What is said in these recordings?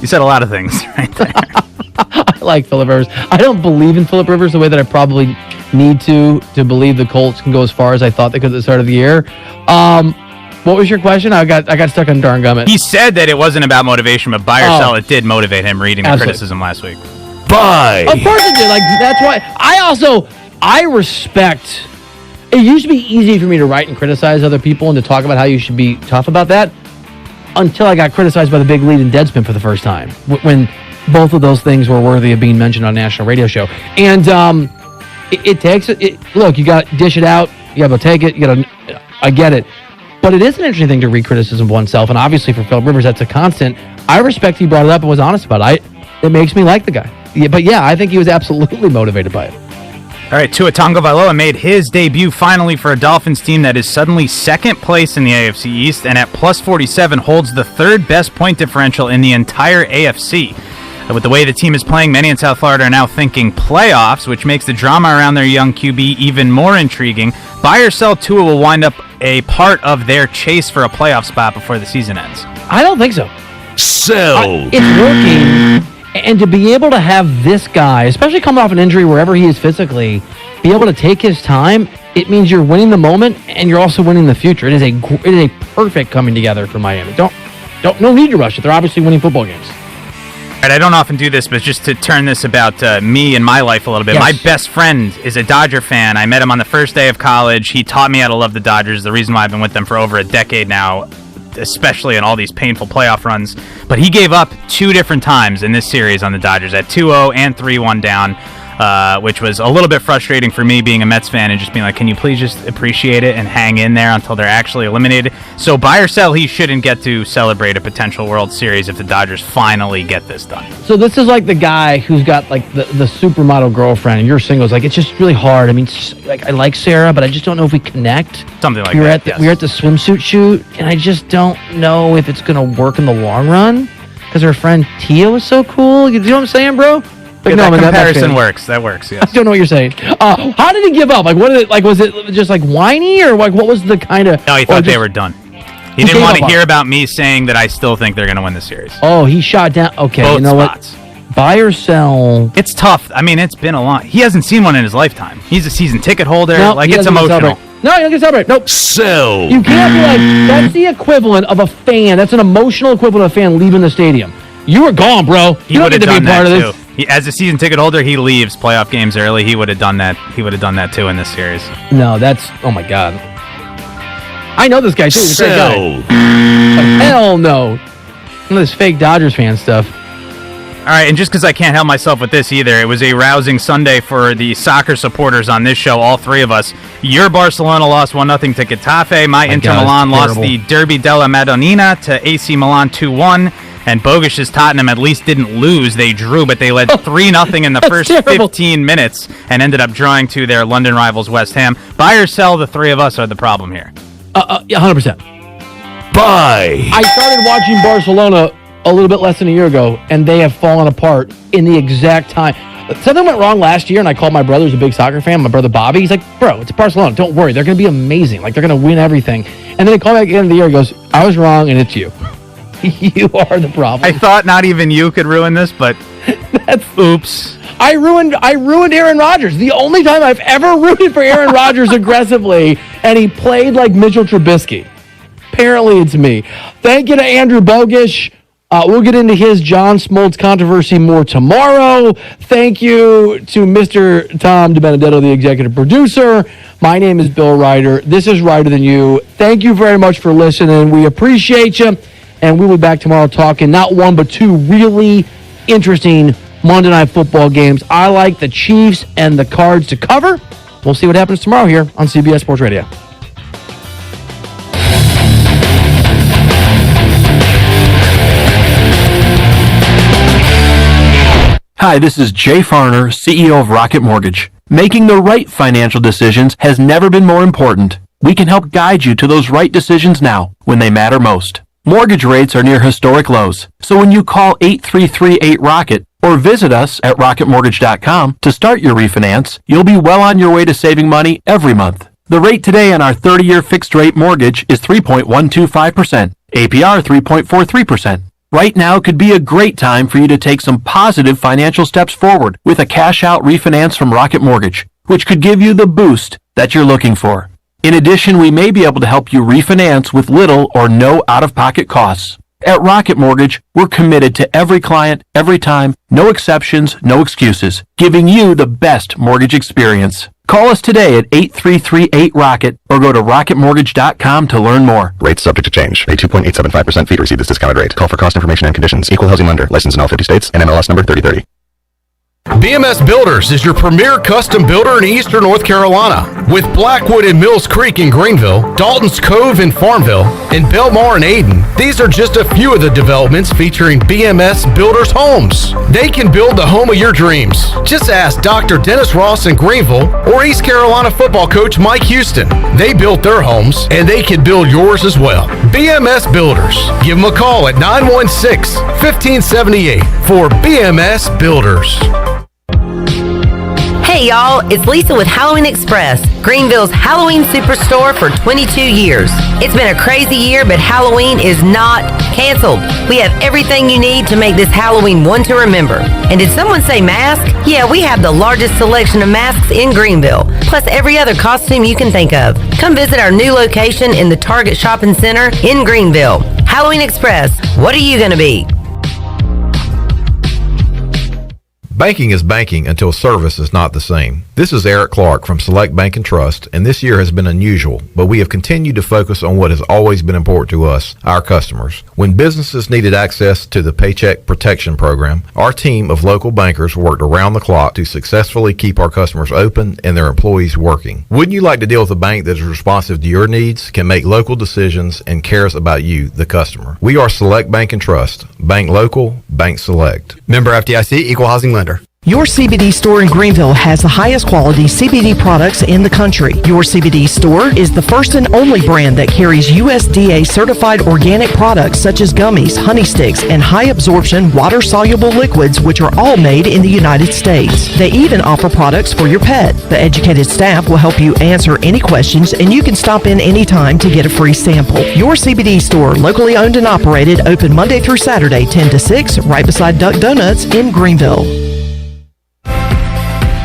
You said a lot of things right there. I like Phillip Rivers. I don't believe in Phillip Rivers the way that I probably need to believe the Colts can go as far as I thought they could at the start of the year. What was your question? I got stuck on darn gummit. He said that it wasn't about motivation, but buy or sell, it did motivate him reading the criticism last week. Buy. Of course it did. Like, that's why I respect. It used to be easy for me to write and criticize other people and to talk about how you should be tough about that until I got criticized by the big lead in Deadspin for the first time when both of those things were worthy of being mentioned on a national radio show. And it takes it. Look, you got to dish it out. You got to take it. I get it. But it is an interesting thing to read criticism of oneself. And obviously for Phillip Rivers, that's a constant. I respect he brought it up and was honest about it. It makes me like the guy. Yeah, but yeah, I think he was absolutely motivated by it. All right, Tua Tagovailoa made his debut finally for a Dolphins team that is suddenly second place in the AFC East and at plus 47 holds the third best point differential in the entire AFC. With the way the team is playing, many in South Florida are now thinking playoffs, which makes the drama around their young QB even more intriguing. Buy or sell, Tua will wind up a part of their chase for a playoff spot before the season ends. I don't think so. Sell. It's working. And to be able to have this guy, especially coming off an injury wherever he is physically, be able to take his time, it means you're winning the moment and you're also winning the future. It is a perfect coming together for Miami. No need to rush it. They're obviously winning football games. All right, I don't often do this, but just to turn this about me and my life a little bit. Yes. My best friend is a Dodger fan. I met him on the first day of college. He taught me how to love the Dodgers, the reason why I've been with them for over a decade now, especially in all these painful playoff runs. But he gave up 2 different times in this series on the Dodgers, at 2-0 and 3-1 down, which was a little bit frustrating for me being a Mets fan and just being like, can you please just appreciate it and hang in there until they're actually eliminated? So buy or sell, he shouldn't get to celebrate a potential World Series if the Dodgers finally get this done. So this is like the guy who's got like the supermodel girlfriend and you're single. It's like, it's just really hard. I mean, like I like Sarah, but I just don't know if we connect. Something like we were that, We were at the swimsuit shoot, and I just don't know if it's going to work in the long run because her friend Tia was so cool. You know what I'm saying, bro? Like, yeah, that comparison works. That works, yes. I don't know what you're saying. How did he give up? Like, what did it, like, was it just like whiny, or like what was the kind of... No, he thought they were done. He didn't want to hear about me saying that I still think they're going to win the series. Oh, he shot down... Okay, both you know spots. What? Buy or sell... It's tough. I mean, it's been a long... He hasn't seen one in his lifetime. He's a season ticket holder. No, like, it's emotional. No, you don't get to celebrate. Nope. Sell. You can't be like... That's the equivalent of a fan. That's an emotional equivalent of a fan leaving the stadium. You were gone, bro. He would have done that, too. As a season ticket holder, he leaves playoff games early. He would have done that. He would have done that, too, in this series. No, that's... Oh, my God. I know this guy, too. He's a great guy. But hell no. None of this fake Dodgers fan stuff. All right, and just because I can't help myself with this either, it was a rousing Sunday for the soccer supporters on this show, all 3 of us. Your Barcelona lost 1-0 to Getafe. My Inter Milan lost the Derby della Madonnina to AC Milan 2-1. And Bogish's Tottenham at least didn't lose. They drew, but they led 3-0 in the first 15 minutes and ended up drawing to their London rivals West Ham. Buy or sell, the 3 of us are the problem here. 100%. Buy. I started watching Barcelona a little bit less than a year ago, and they have fallen apart in the exact time. Something went wrong last year, and I called my brother, who's a big soccer fan, my brother Bobby. He's like, bro, it's Barcelona. Don't worry. They're going to be amazing. Like, they're going to win everything. And then he called back at the end of the year and goes, I was wrong, and it's you. You are the problem. I thought not even you could ruin this, but that's oops. I ruined Aaron Rodgers. The only time I've ever rooted for Aaron Rodgers aggressively, and he played like Mitchell Trubisky. Apparently, it's me. Thank you to Andrew Bogish. We'll get into his John Smoltz controversy more tomorrow. Thank you to Mr. Tom DiBenedetto, the executive producer. My name is Bill Ryder. This is Ryder Than You. Thank you very much for listening. We appreciate you. And we'll be back tomorrow talking not 1, but 2 really interesting Monday Night Football games. I like the Chiefs and the Cards to cover. We'll see what happens tomorrow here on CBS Sports Radio. Hi, this is Jay Farner, CEO of Rocket Mortgage. Making the right financial decisions has never been more important. We can help guide you to those right decisions now when they matter most. Mortgage rates are near historic lows, so when you call 8338-ROCKET or visit us at rocketmortgage.com to start your refinance, you'll be well on your way to saving money every month. The rate today on our 30-year fixed-rate mortgage is 3.125%, APR 3.43%. Right now could be a great time for you to take some positive financial steps forward with a cash-out refinance from Rocket Mortgage, which could give you the boost that you're looking for. In addition, we may be able to help you refinance with little or no out-of-pocket costs. At Rocket Mortgage, we're committed to every client, every time, no exceptions, no excuses, giving you the best mortgage experience. Call us today at 8338-ROCKET or go to rocketmortgage.com to learn more. Rates subject to change. Pay 2.875% fee to receive this discounted rate. Call for cost information and conditions. Equal housing lender. Licensed in all 50 states. And MLS number 3030. BMS Builders is your premier custom builder in eastern North Carolina. With Blackwood and Mills Creek in Greenville, Dalton's Cove in Farmville, and Belmar and Ayden, these are just a few of the developments featuring BMS Builders homes. They can build the home of your dreams. Just ask Dr. Dennis Ross in Greenville or East Carolina football coach Mike Houston. They built their homes, and they can build yours as well. BMS Builders. Give them a call at 916-1578 for BMS Builders. Hey y'all, it's Lisa with Halloween Express, Greenville's Halloween superstore for 22 years. It's been a crazy year, but Halloween is not canceled. We have everything you need to make this Halloween one to remember. And did someone say mask? Yeah, we have the largest selection of masks in Greenville, plus every other costume you can think of. Come visit our new location in the Target Shopping Center in Greenville. Halloween Express, what are you going to be? Banking is banking until service is not the same. This is Eric Clark from Select Bank and Trust, and this year has been unusual, but we have continued to focus on what has always been important to us, our customers. When businesses needed access to the Paycheck Protection Program, our team of local bankers worked around the clock to successfully keep our customers open and their employees working. Wouldn't you like to deal with a bank that is responsive to your needs, can make local decisions, and cares about you, the customer? We are Select Bank and Trust. Bank local, bank select. Member FDIC, equal housing lender. Your CBD store in Greenville has the highest quality CBD products in the country. Your CBD store is the first and only brand that carries USDA certified organic products such as gummies, honey sticks, and high absorption water-soluble liquids, which are all made in the United States. They even offer products for your pet. The educated staff will help you answer any questions, and you can stop in anytime to get a free sample. Your CBD store, locally owned and operated, open Monday through Saturday, 10 to 6, right beside Duck Donuts in Greenville.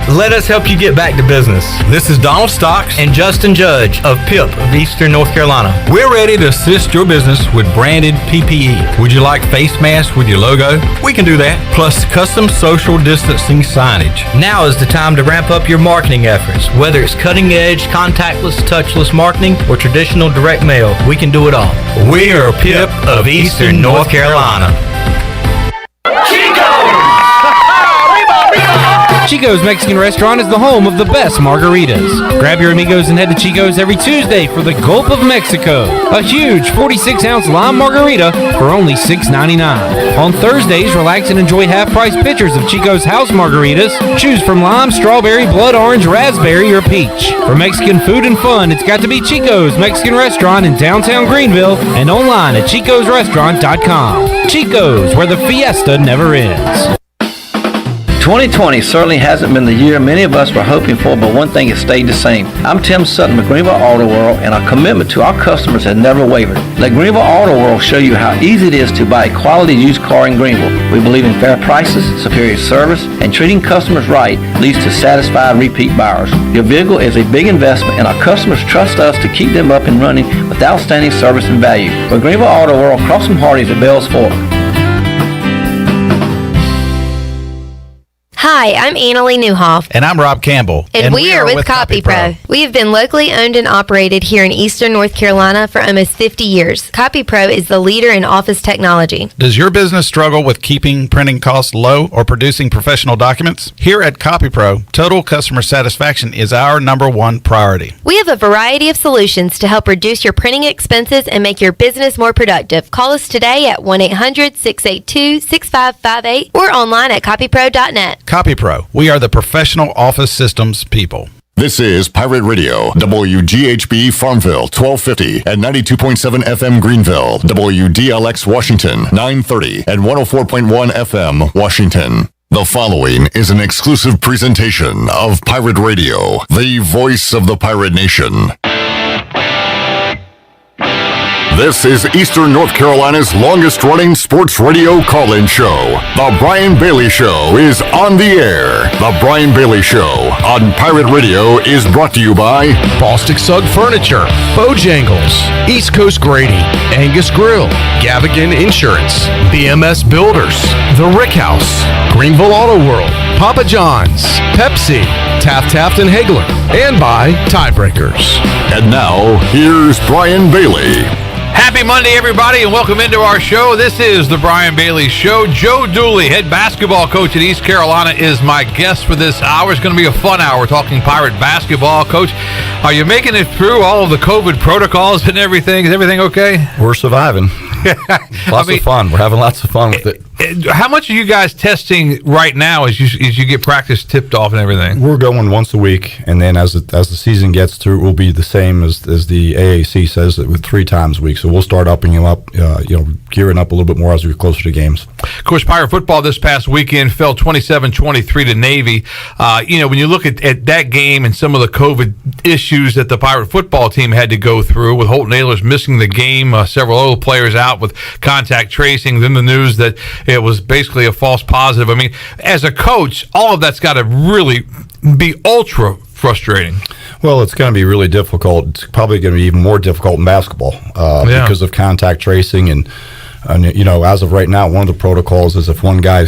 Let us help you get back to business. This is Donald Stocks and Justin Judge of PIP of Eastern North Carolina. We're ready to assist your business with branded PPE. Would you like face masks with your logo? We can do that, plus custom social distancing signage. Now is the time to ramp up your marketing efforts. Whether it's cutting edge, contactless, touchless marketing, or traditional direct mail, we can do it all. We are PIP of Eastern North Carolina. Chico's Mexican Restaurant is the home of the best margaritas. Grab your amigos and head to Chico's every Tuesday for the Gulp of Mexico, a huge 46-ounce lime margarita for only $6.99. On Thursdays, relax and enjoy half-price pitchers of Chico's house margaritas. Choose from lime, strawberry, blood orange, raspberry, or peach. For Mexican food and fun, it's got to be Chico's Mexican Restaurant in downtown Greenville and online at chicosrestaurant.com. Chico's, where the fiesta never ends. 2020 certainly hasn't been the year many of us were hoping for, but one thing has stayed the same. I'm Tim Sutton with Greenville Auto World, and our commitment to our customers has never wavered. Let Greenville Auto World show you how easy it is to buy a quality used car in Greenville. We believe in fair prices, superior service, and treating customers right leads to satisfied repeat buyers. Your vehicle is a big investment, and our customers trust us to keep them up and running with outstanding service and value. For Greenville Auto World, cross from Hardee's at Bells Fork. Hi, I'm Annalie Newhoff. And I'm Rob Campbell. And we are with CopyPro. We have been locally owned and operated here in Eastern North Carolina for almost 50 years. CopyPro is the leader in office technology. Does your business struggle with keeping printing costs low or producing professional documents? Here at CopyPro, total customer satisfaction is our #1 priority. We have a variety of solutions to help reduce your printing expenses and make your business more productive. Call us today at 1-800-682-6558 or online at copypro.net. CopyPro, we are the professional office systems people. This is Pirate Radio, WGHB Farmville, 1250 and 92.7 FM Greenville, WDLX Washington, 930 and 104.1 FM Washington. The following is an exclusive presentation of Pirate Radio, the voice of the pirate nation. This is Eastern North Carolina's longest-running sports radio call-in show. The Brian Bailey Show is on the air. The Brian Bailey Show on Pirate Radio is brought to you by Bostic Sugg Furniture, Bojangles, East Coast Grading, Angus Grill, Gavigan Insurance, BMS Builders, The Rick House, Greenville Auto World, Papa John's, Pepsi, Taft and Hagler, and by Tiebreakers. And now, here's Brian Bailey. Happy Monday, everybody, and welcome into our show. This is the Brian Bailey Show. Joe Dooley, head basketball coach at East Carolina, is my guest for this hour. It's going to be a fun hour. We're talking Pirate basketball. Coach, are you making it through all of the COVID protocols and everything? Is everything okay? We're surviving. Lots of fun. We're having lots of fun with it. How much are you guys testing right now as you get practice tipped off and everything? We're going once a week, and then as the season gets through, it will be the same as the AAC says, with 3 times a week. So we'll start upping them up, gearing up a little bit more as we get closer to games. Of course, Pirate football this past weekend fell 27-23 to Navy. When you look at that game and some of the COVID issues that the Pirate football team had to go through, with Holton Ahlers missing the game, several other players out with contact tracing, then the news that it was basically a false positive. I mean, as a coach, all of that's got to really be ultra frustrating. Well, it's going to be really difficult. It's probably going to be even more difficult in basketball because of contact tracing. And as of right now, one of the protocols is if one guy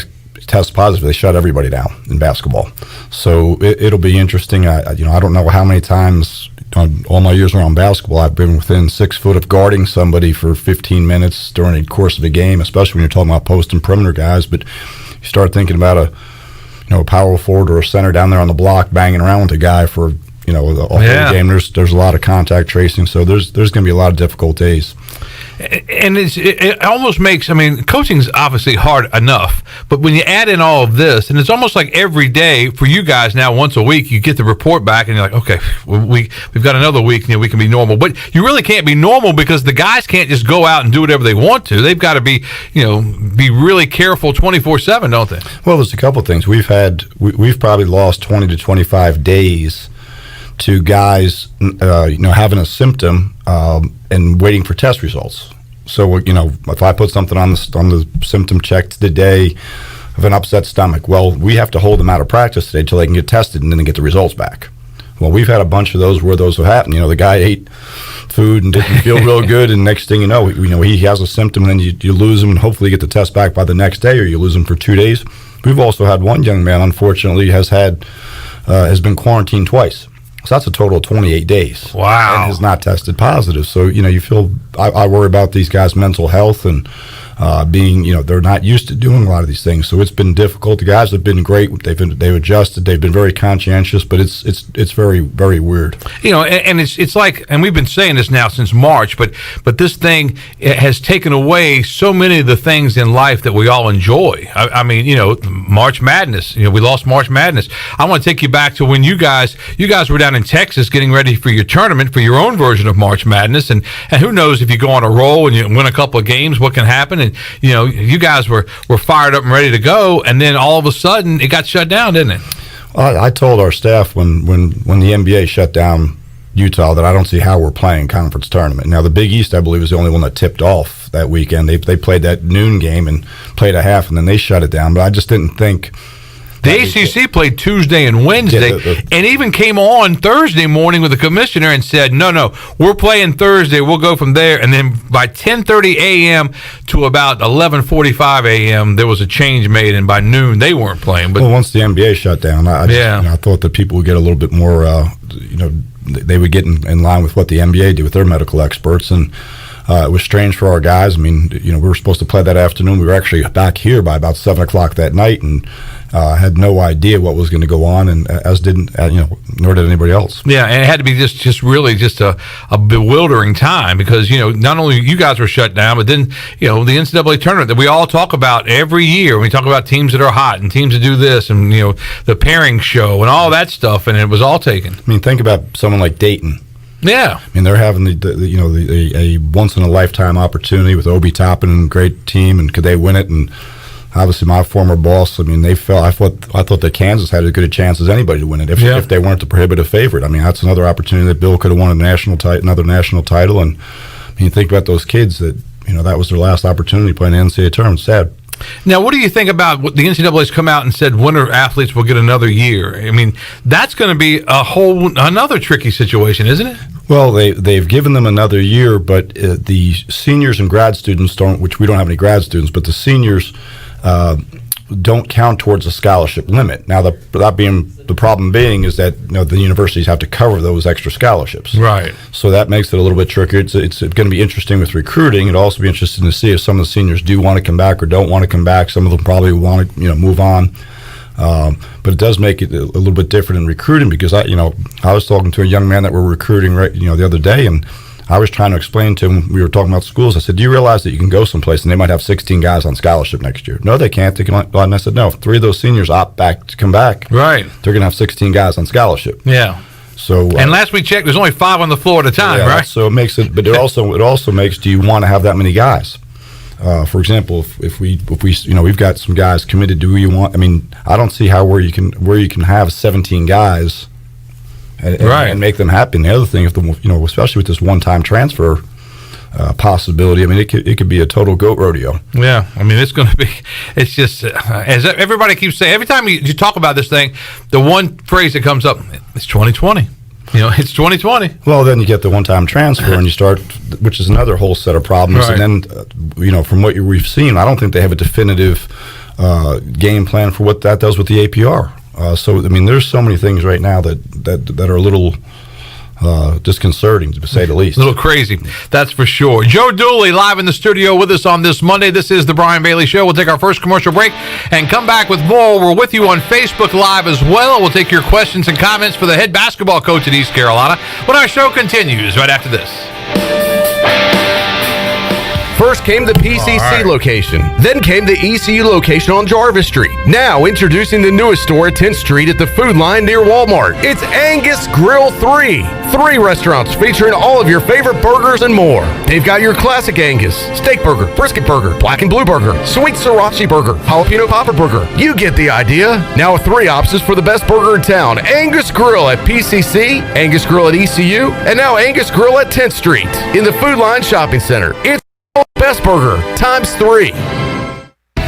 tests positive, they shut everybody down in basketball. So it'll be interesting. I don't know how many times on all my years around basketball I've been within 6 foot of guarding somebody for 15 minutes during the course of a game, especially when you're talking about post and perimeter guys. But you start thinking about a power forward or a center down there on the block banging around with a guy for the whole game. There's a lot of contact tracing, so there's going to be a lot of difficult days. And it almost makes, coaching's obviously hard enough, but when you add in all of this, and it's almost like every day for you guys now, once a week, you get the report back and you're like, okay, we've got another week, we can be normal. But you really can't be normal because the guys can't just go out and do whatever they want to. They've got to be really careful 24/7, don't they? Well, there's a couple of things. We've probably lost 20 to 25 days to guys, having a symptom and waiting for test results. So, if I put something on the symptom check today of an upset stomach, well, we have to hold them out of practice today until they can get tested and then they get the results back. Well, we've had a bunch of those where those have happened. The guy ate food and didn't feel real good, and next thing you know, he has a symptom, and then you lose him, and hopefully get the test back by the next day, or you lose him for 2 days. We've also had one young man, unfortunately, has been quarantined twice. So that's a total of 28 days. Wow. And has not tested positive. So, you feel, I worry about these guys' mental health and being, they're not used to doing a lot of these things. So it's been difficult. The guys have been great. They've adjusted. They've been very conscientious, but it's very, very weird. And it's like, and we've been saying this now since March, but this thing has taken away so many of the things in life that we all enjoy. March Madness. We lost March Madness. I want to take you back to when you guys were down in Texas getting ready for your tournament, for your own version of March Madness, and who knows, if you go on a roll and you win a couple of games, what can happen? And you guys were fired up and ready to go, and then all of a sudden it got shut down, didn't it? I told our staff when the NBA shut down Utah that I don't see how we're playing conference tournament. Now, the Big East, I believe, is the only one that tipped off that weekend. They played that noon game and played a half, and then they shut it down. But I just didn't think. The ACC played Tuesday and Wednesday, and even came on Thursday morning with the commissioner and said, no, we're playing Thursday. We'll go from there. And then by 10:30 a.m. to about 11:45 a.m., there was a change made, and by noon, they weren't playing. But once the NBA shut down, I thought that people would get a little bit more, they would get in line with what the NBA did with their medical experts. And it was strange for our guys. We were supposed to play that afternoon. We were actually back here by about 7 o'clock that night, and had no idea what was going to go on, and nor did anybody else. Yeah, and it had to be just really a bewildering time because not only you guys were shut down, but then the NCAA tournament that we all talk about every year. We talk about teams that are hot and teams that do this, and the pairing show and all that stuff, and it was all taken. Think about someone like Dayton. Yeah, they're having a once in a lifetime opportunity with Obi Toppin and great team, and could they win it? And obviously, my former boss, they fell. I thought that Kansas had as good a chance as anybody to win it if they weren't the prohibitive favorite. That's another opportunity that Bill could have won another national title, and you think about those kids that, that was their last opportunity playing an NCAA tournament. Sad. Now, what do you think about what the NCAA's come out and said winter athletes will get another year? I mean, that's going to be another tricky situation, isn't it? Well, they've given them another year, but the seniors and grad students don't, which we don't have any grad students, but the seniors don't count towards a scholarship limit. Now, the problem being is that the universities have to cover those extra scholarships. Right. So that makes it a little bit trickier. It's going to be interesting with recruiting. It'll also be interesting to see if some of the seniors do want to come back or don't want to come back. Some of them probably want to move on. But it does make it a little bit different in recruiting because I was talking to a young man that we're recruiting the other day, and I was trying to explain to him, we were talking about schools. I said, do you realize that you can go someplace and they might have 16 guys on scholarship next year? No, they can't. They can. And I said, no, if 3 of those seniors opt back to come back, right, they're going to have 16 guys on scholarship. Yeah. So and last we checked, there's only 5 on the floor at a time, right? So it makes it, but it also makes, do you want to have that many guys? For example, if we we've got some guys committed, do you want? I mean, I don't see where you can have 17 guys and make them happy. And the other thing, especially with this one-time transfer possibility, I mean, it could be a total goat rodeo. Yeah, I mean, it's going to be. It's just as everybody keeps saying. Every time you talk about this thing, the one phrase that comes up, it's 2020. It's 2020. Well, then you get the one-time transfer, and you start, which is another whole set of problems. Right. And then, from what we've seen, I don't think they have a definitive game plan for what that does with the APR. So, I mean, there's so many things right now that are a little disconcerting, to say the least. A little crazy, that's for sure. Joe Dooley live in the studio with us on this Monday. This is the Brian Bailey Show. We'll take our first commercial break and come back with more. We're with you on Facebook Live as well. We'll take your questions and comments for the head basketball coach at East Carolina when our show continues right after this. First came the PCC location, then came the ECU location on Jarvis Street. Now introducing the newest store at 10th Street at the Food Line near Walmart. It's Angus Grill 3. 3 restaurants featuring all of your favorite burgers and more. They've got your classic Angus, steak burger, brisket burger, black and blue burger, sweet sriracha burger, jalapeno popper burger. You get the idea. Now 3 options for the best burger in town. Angus Grill at PCC, Angus Grill at ECU, and now Angus Grill at 10th Street in the Food Line Shopping Center. It's best burger times 3.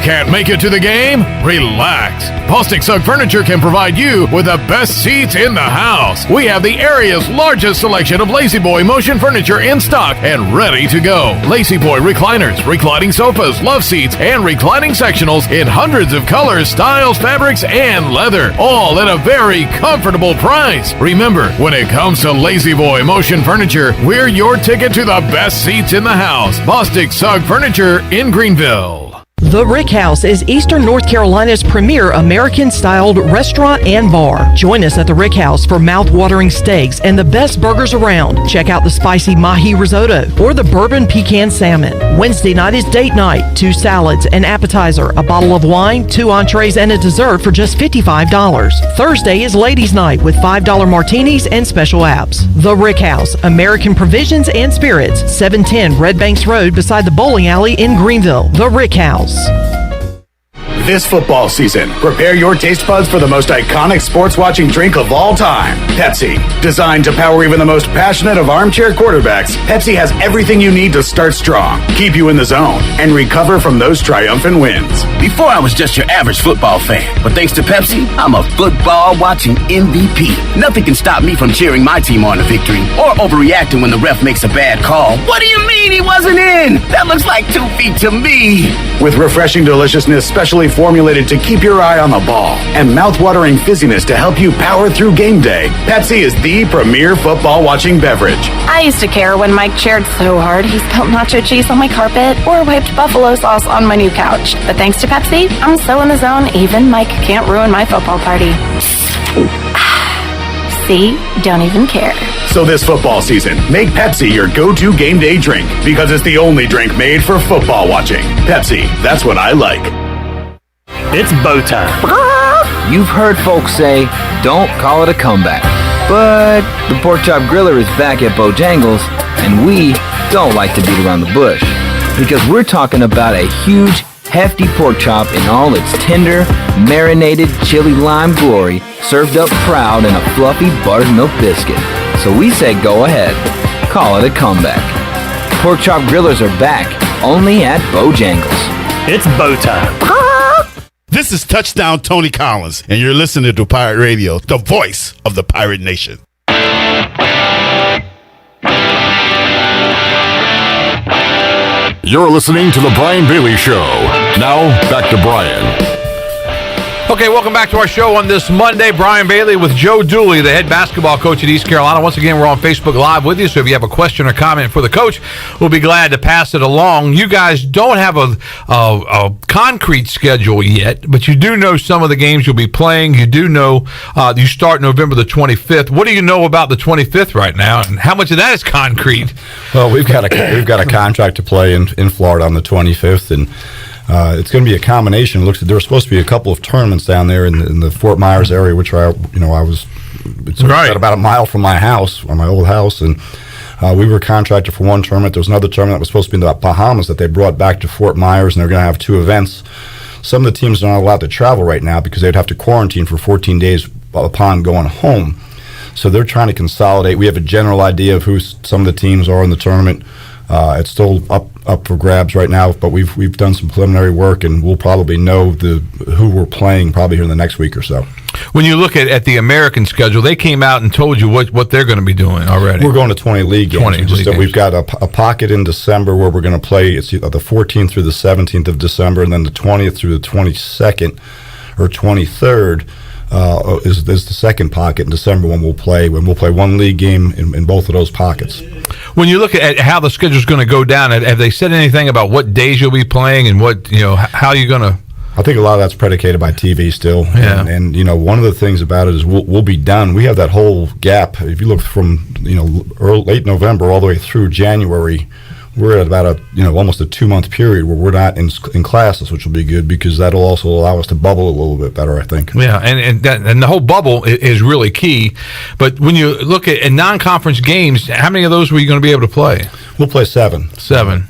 Can't make it to the game? Relax. Bostic Sugg Furniture can provide you with the best seats in the house. We have the area's largest selection of Lazy Boy motion furniture in stock and ready to go. Lazy Boy recliners, reclining sofas, love seats, and reclining sectionals in hundreds of colors, styles, fabrics, and leather, all at a very comfortable price. Remember, when it comes to Lazy Boy motion furniture, we're your ticket to the best seats in the house. Bostic Sugg Furniture in Greenville. The Rick House is Eastern North Carolina's premier American-styled restaurant and bar. Join us at the Rick House for mouth-watering steaks and the best burgers around. Check out the spicy mahi risotto or the bourbon pecan salmon. Wednesday night is date night. 2 salads, an appetizer, a bottle of wine, 2 entrees, and a dessert for just $55. Thursday is ladies' night with $5 martinis and special apps. The Rick House, American Provisions and Spirits, 710 Red Banks Road beside the bowling alley in Greenville. The Rick House. This football season, prepare your taste buds for the most iconic sports watching drink of all time, Pepsi. Designed to power even the most passionate of armchair quarterbacks, Pepsi has everything you need to start strong, keep you in the zone, and recover from those triumphant wins. Before I was just your average football fan, but thanks to Pepsi, I'm a football watching MVP. Nothing can stop me from cheering my team on to victory or overreacting when the ref makes a bad call. What do you mean he wasn't in? That looks like 2 feet to me. With refreshing deliciousness specially formulated to keep your eye on the ball and mouth-watering fizziness to help you power through game day, Pepsi is the premier football watching beverage. I used to care when Mike cheered so hard he spilled nacho cheese on my carpet or wiped buffalo sauce on my new couch. But thanks to Pepsi, I'm so in the zone, even Mike can't ruin my football party. See? Don't even care. So this football season, make Pepsi your go-to game day drink because it's the only drink made for football watching. Pepsi, that's what I like. It's bow time. You've heard folks say, don't call it a comeback. But the Pork Chop Griller is back at Bojangles, and we don't like to beat around the bush. Because we're talking about a huge, hefty pork chop in all its tender, marinated chili lime glory, served up proud in a fluffy buttermilk biscuit. So we say go ahead, call it a comeback. Pork chop grillers are back, only at Bojangles. It's bow time. This is Touchdown Tony Collins, and you're listening to Pirate Radio, the voice of the Pirate Nation. You're listening to The Brian Bailey Show. Now, back to Brian. Okay, welcome back to our show on this Monday. Brian Bailey with Joe Dooley, the head basketball coach at East Carolina. Once again, we're on Facebook Live with you, so if you have a question or comment for the coach, we'll be glad to pass it along. You guys don't have a concrete schedule yet, but you do know some of the games you'll be playing. You do know you start November the 25th. What do you know about the 25th right now, and how much of that is concrete? Well, we've got a contract to play in Florida on the 25th, and it's going to be a combination. It looks like there were supposed to be a couple of tournaments down there in the Fort Myers area, which it's right about a mile from my house, or my old house, and we were contracted for one tournament. There was another tournament that was supposed to be in the Bahamas that they brought back to Fort Myers, and they're going to have two events. Some of the teams are not allowed to travel right now because they'd have to quarantine for 14 days upon going home. So they're trying to consolidate. We have a general idea of who some of the teams are in the tournament. It's still up for grabs right now, but we've done some preliminary work, and we'll probably know who we're playing probably here in the next week or so. When you look at the American schedule, they came out and told you what they're going to be doing already. We're going to 20 league games. We've got a pocket in December where we're going to play. It's the 14th through the 17th of December, and then the 20th through the 22nd or 23rd. Is the second pocket in December when we'll play one league game in both of those pockets. When you look at how the schedule is going to go down, have they said anything about what days you'll be playing and how you're going to? I think a lot of that's predicated by TV still. Yeah. And one of the things about it is we'll be done. We have that whole gap. If you look from late November all the way through January, we're at about almost a 2-month period where we're not in classes, which will be good because that'll also allow us to bubble a little bit better, I think. Yeah, and the whole bubble is really key. But when you look at non-conference games, how many of those were you going to be able to play? We'll play 7.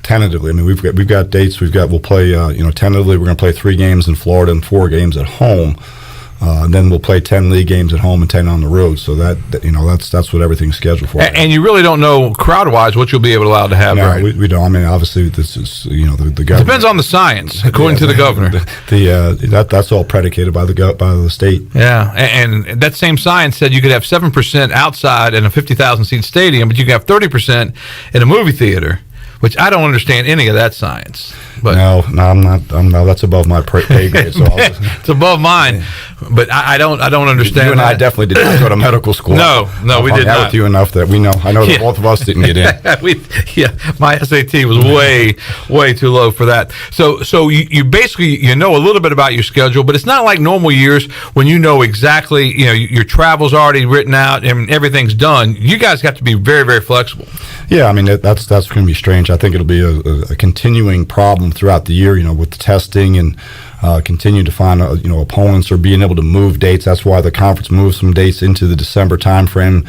Tentatively. I mean, we've got dates. We'll play. Tentatively, we're going to play 3 games in Florida and 4 games at home. And then we'll play 10 league games at home and 10 on the road. So that's what everything's scheduled for. And you really don't know crowd-wise what you'll be allowed to have. No, right? we don't. I mean, obviously, this is the government. Depends on the science, according to the governor. That's all predicated by the state. Yeah, and that same science said you could have 7% outside in a 50,000 seat stadium, but you can have 30% in a movie theater. Which I don't understand any of that science. But no, I'm not. That's above my pay grade. So it's above mine, but I don't understand. You and I definitely did not go to medical school. No, we did not. With you enough that we know. I know that both of us didn't get in. My SAT was way too low for that. So you basically know a little bit about your schedule, but it's not like normal years when you know exactly. Your travel's already written out and everything's done. You guys have to be very, very flexible. Yeah, I mean that's going to be strange. I think it'll be a continuing problem throughout the year, with the testing and continue to find, opponents or being able to move dates. That's why the conference moves some dates into the December timeframe,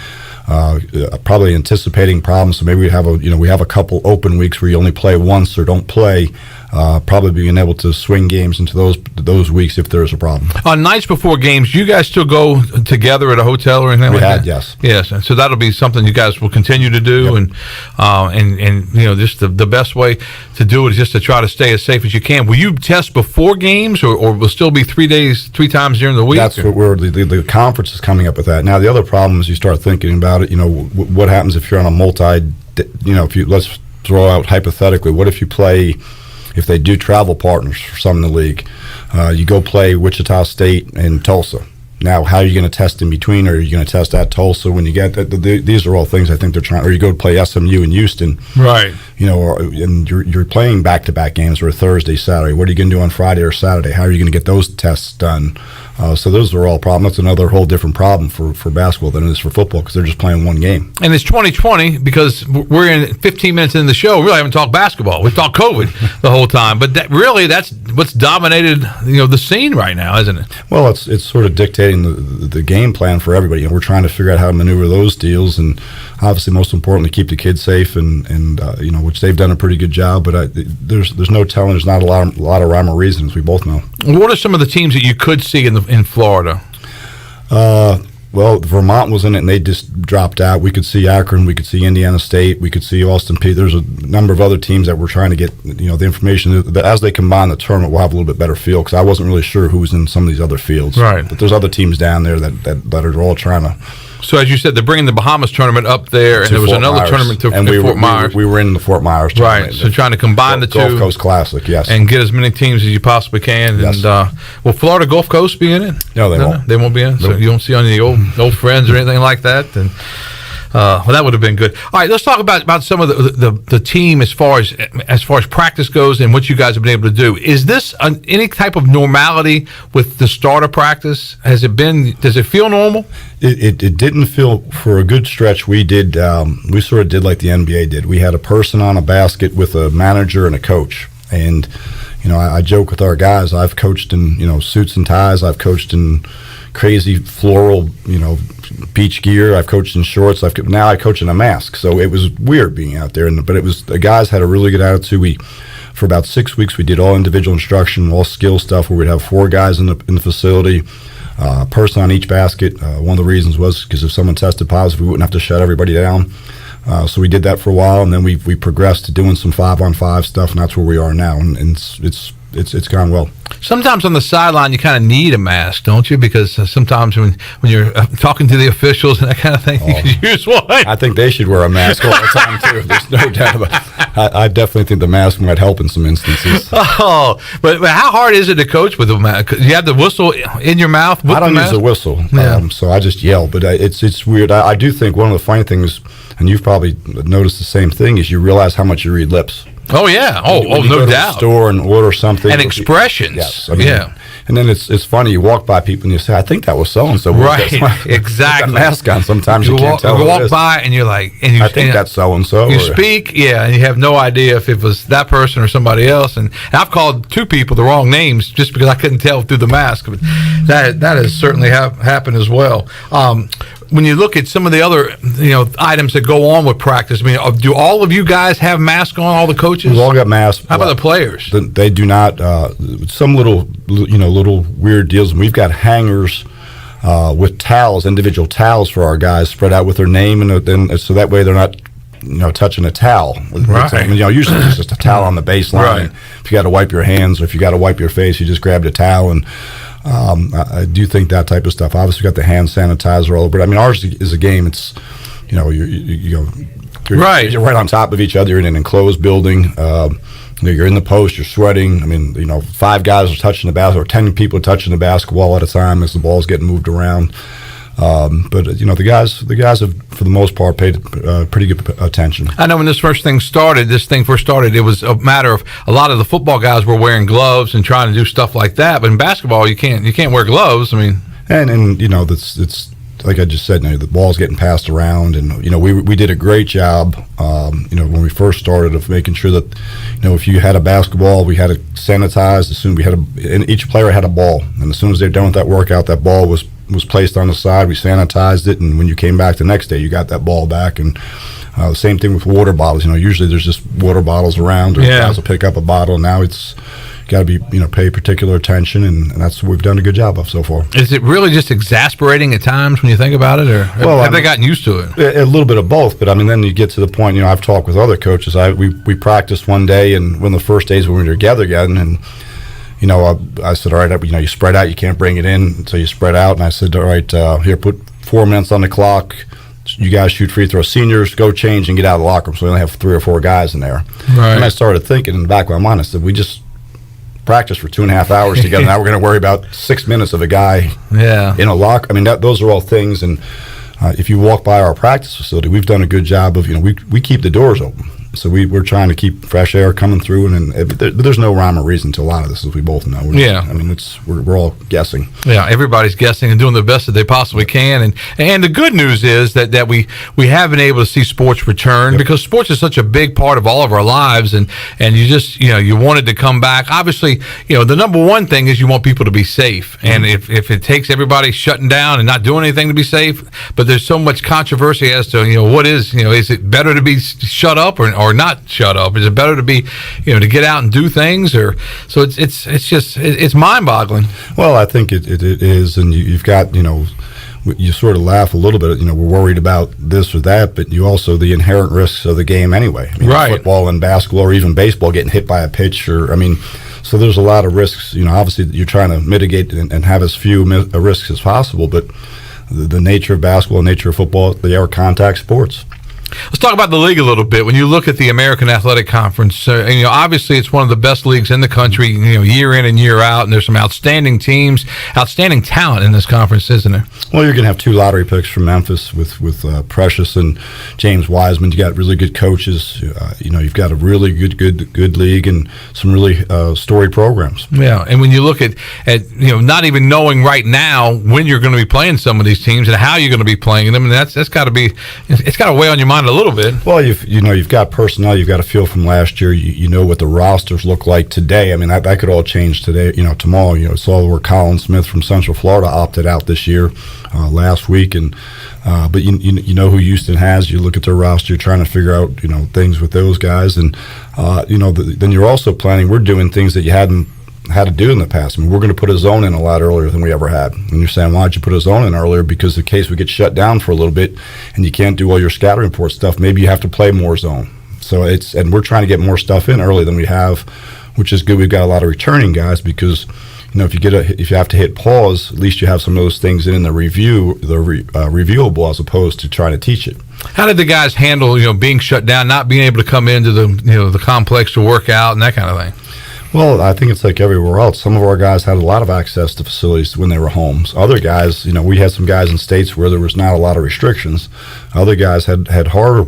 probably anticipating problems. So maybe we have a couple open weeks where you only play once or don't play. Probably being able to swing games into those weeks if there's a problem. On nights before games, do you guys still go together at a hotel or anything like that? Yes. Yes, so that'll be something you guys will continue to do, yep. and just the best way to do it is just to try to stay as safe as you can. Will you test before games, or will still be 3 times during the week? That's what the conference is coming up with that. Now the other problem is you start thinking about it. What happens if you're on a let's throw out hypothetically, what if you play? If they do travel partners for some in the league, you go play Wichita State and Tulsa. Now, how are you going to test in between? Or are you going to test at Tulsa when you get these are all things I think they're trying. Or you go play SMU in Houston, right? And you're playing back-to-back games or Thursday, Saturday. What are you going to do on Friday or Saturday? How are you going to get those tests done? So those are all problems. That's another whole different problem for basketball than it is for football because they're just playing one game. And it's 2020 because we're in 15 minutes in the show. We really haven't talked basketball. We've talked COVID the whole time. But that's what's dominated the scene right now, isn't it? Well, it's sort of dictating the game plan for everybody. We're trying to figure out how to maneuver those deals, and obviously, most importantly, keep the kids safe, and which they've done a pretty good job. But there's no telling. There's not a lot of rhyme or reason, as we both know. What are some of the teams that you could see in Florida? Well, Vermont was in it, and they just dropped out. We could see Akron, we could see Indiana State, we could see Austin Peay. There's a number of other teams that we're trying to get, the information. As they combine the tournament, we'll have a little bit better feel, because I wasn't really sure who was in some of these other fields. Right. But there's other teams down there that are all trying to. So as you said, they're bringing the Bahamas tournament up there, and there was Fort another Myers. tournament to and Fort Myers. We were in the Fort Myers tournament. Right, so trying to combine the two. Gulf Coast Classic, yes. And get as many teams as you possibly can. Yes. And will Florida Gulf Coast be in it? No, they won't. They won't be in? So you don't see any old friends or anything like that? And well, that would have been good. All right, let's talk about some of the team as far as practice goes and what you guys have been able to do. Is this any type of normality with the start of practice? Does it feel normal? It didn't feel, for a good stretch. We did. We sort of did like the NBA did. We had a person on a basket with a manager and a coach. And I joke with our guys. I've coached in suits and ties. I've coached in crazy floral beach gear. I've coached in shorts. Now I coach in a mask. So it was weird being out there. But the guys had a really good attitude. For about 6 weeks, we did all individual instruction, all skill stuff, where we'd have 4 guys in the facility. A person on each basket. One of the reasons was because if someone tested positive, we wouldn't have to shut everybody down. So we did that for a while, and then we progressed to doing some 5-on-5 stuff, and that's where we are now. And it's gone well. Sometimes on the sideline, you kind of need a mask, don't you? Because sometimes when you're talking to the officials and that kind of thing, you could use one. I think they should wear a mask all the time too. There's no doubt about it. I definitely think the mask might help in some instances. Oh, but how hard is it to coach with a mask? You have the whistle in your mouth. I don't use a whistle, so I just yell. But it's weird. I do think one of the funny things, and you've probably noticed the same thing, is you realize how much you read lips. Oh yeah. When you No go to doubt. the store and order something And expressions. Yes. Yeah. And then it's funny. You walk by people and you say, "I think that was so and so." Right. Exactly. Got a mask on. Sometimes you can't tell. You walk by and you're like, I think that's so and so. You speak, and you have no idea if it was that person or somebody else. And I've called 2 people the wrong names just because I couldn't tell through the mask. But that has certainly happened as well. When you look at some of the other items that go on with practice, I mean, do all of you guys have masks on? All the coaches? We've all got masks. How about the players? They do not. Some little weird deals. We've got hangers with towels, individual towels for our guys spread out with their name, and so that way they're not touching a towel. Right. Usually it's just a towel on the baseline. Right. If you got to wipe your hands or if you got to wipe your face, you just grab the towel. And I do think that type of stuff. Obviously, got the hand sanitizer all over. But I mean, ours is a game. It's you're right on top of each other. You're in an enclosed building. You're in the post. You're sweating. I mean, 5 guys are touching the basketball, or 10 people are touching the basketball at a time as the ball's getting moved around. But the guys have, for the most part, paid pretty good attention. I know when this thing first started, it was a matter of a lot of the football guys were wearing gloves and trying to do stuff like that. But in basketball, you can't wear gloves. I mean, and it's like I just said, the ball's getting passed around, and we did a great job. When we first started, of making sure that if you had a basketball, we had it sanitized. As soon and each player had a ball, and as soon as they're done with that workout, that ball was placed on the side. We sanitized it, and when you came back the next day, you got that ball back. And the same thing with water bottles. Usually there's just water bottles around, or guys will pick up a bottle. Now it's got to be pay particular attention, and that's what we've done a good job of so far. Is it really just exasperating at times when you think about it, or have they gotten used to it? A little bit of both, but I mean, then you get to the point. I've talked with other coaches. We practiced one day, and one of the first days when we were together again, and I said, all right, you spread out. You can't bring it in, so you spread out. And I said, all right, here, put 4 minutes on the clock. You guys shoot free throw. Seniors, go change and get out of the locker room. So we only have 3 or 4 guys in there. Right. And I started thinking in the back of my mind, I said, we just practiced for 2.5 hours together. Now we're going to worry about 6 minutes of a guy in a locker. I mean, those are all things. And if you walk by our practice facility, we've done a good job of, we keep the doors open. So we're trying to keep fresh air coming through, and there's no rhyme or reason to a lot of this, as we both know. I mean, we're all guessing. Yeah, everybody's guessing and doing the best that they possibly can. And the good news is that we have been able to see sports return, because sports is such a big part of all of our lives, and you just you wanted to come back. Obviously, the number one thing is you want people to be safe, and if it takes everybody shutting down and not doing anything to be safe, but there's so much controversy as to what is it better to be shut up or not shut up? Is it better to be, to get out and do things? Or so it's just mind-boggling. Well, I think it is, and you've got you sort of laugh a little bit. We're worried about this or that, but you also the inherent risks of the game anyway. Right. Football and basketball or even baseball, getting hit by a pitch, so there's a lot of risks. Obviously you're trying to mitigate and have as few risks as possible, but the nature of basketball, the nature of football, they are contact sports. Let's talk about the league a little bit. When you look at the American Athletic Conference, obviously it's one of the best leagues in the country, year in and year out, and there's some outstanding teams, outstanding talent in this conference, isn't there? Well, you're going to have 2 lottery picks from Memphis with Precious and James Wiseman. You got really good coaches. You've got a really good league and some really storied programs. Yeah, and when you look at not even knowing right now when you're going to be playing some of these teams and how you're going to be playing them, and that's got to weigh on your mind a little bit. Well, you've got personnel. You've got a feel from last year. You know what the rosters look like today. I mean, that could all change today. Tomorrow. It's all where Colin Smith from Central Florida opted out this year, last week, and but you know who Houston has. You look at their roster. You're trying to figure out things with those guys, and then you're also planning. We're doing things that you hadn't had to do in the past. I mean, we're going to put a zone in a lot earlier than we ever had. And you're saying, why'd you put a zone in earlier? Because in case we get shut down for a little bit and you can't do all your scattering port stuff, maybe you have to play more zone. So and we're trying to get more stuff in early than we have, which is good. We've got a lot of returning guys because if you have to hit pause, at least you have some of those things in the reviewable as opposed to trying to teach it. How did the guys handle being shut down, not being able to come into the complex to work out and that kind of thing? Well, I think it's like everywhere else. Some of our guys had a lot of access to facilities when they were homes. Other guys, we had some guys in states where there was not a lot of restrictions. Other guys had harder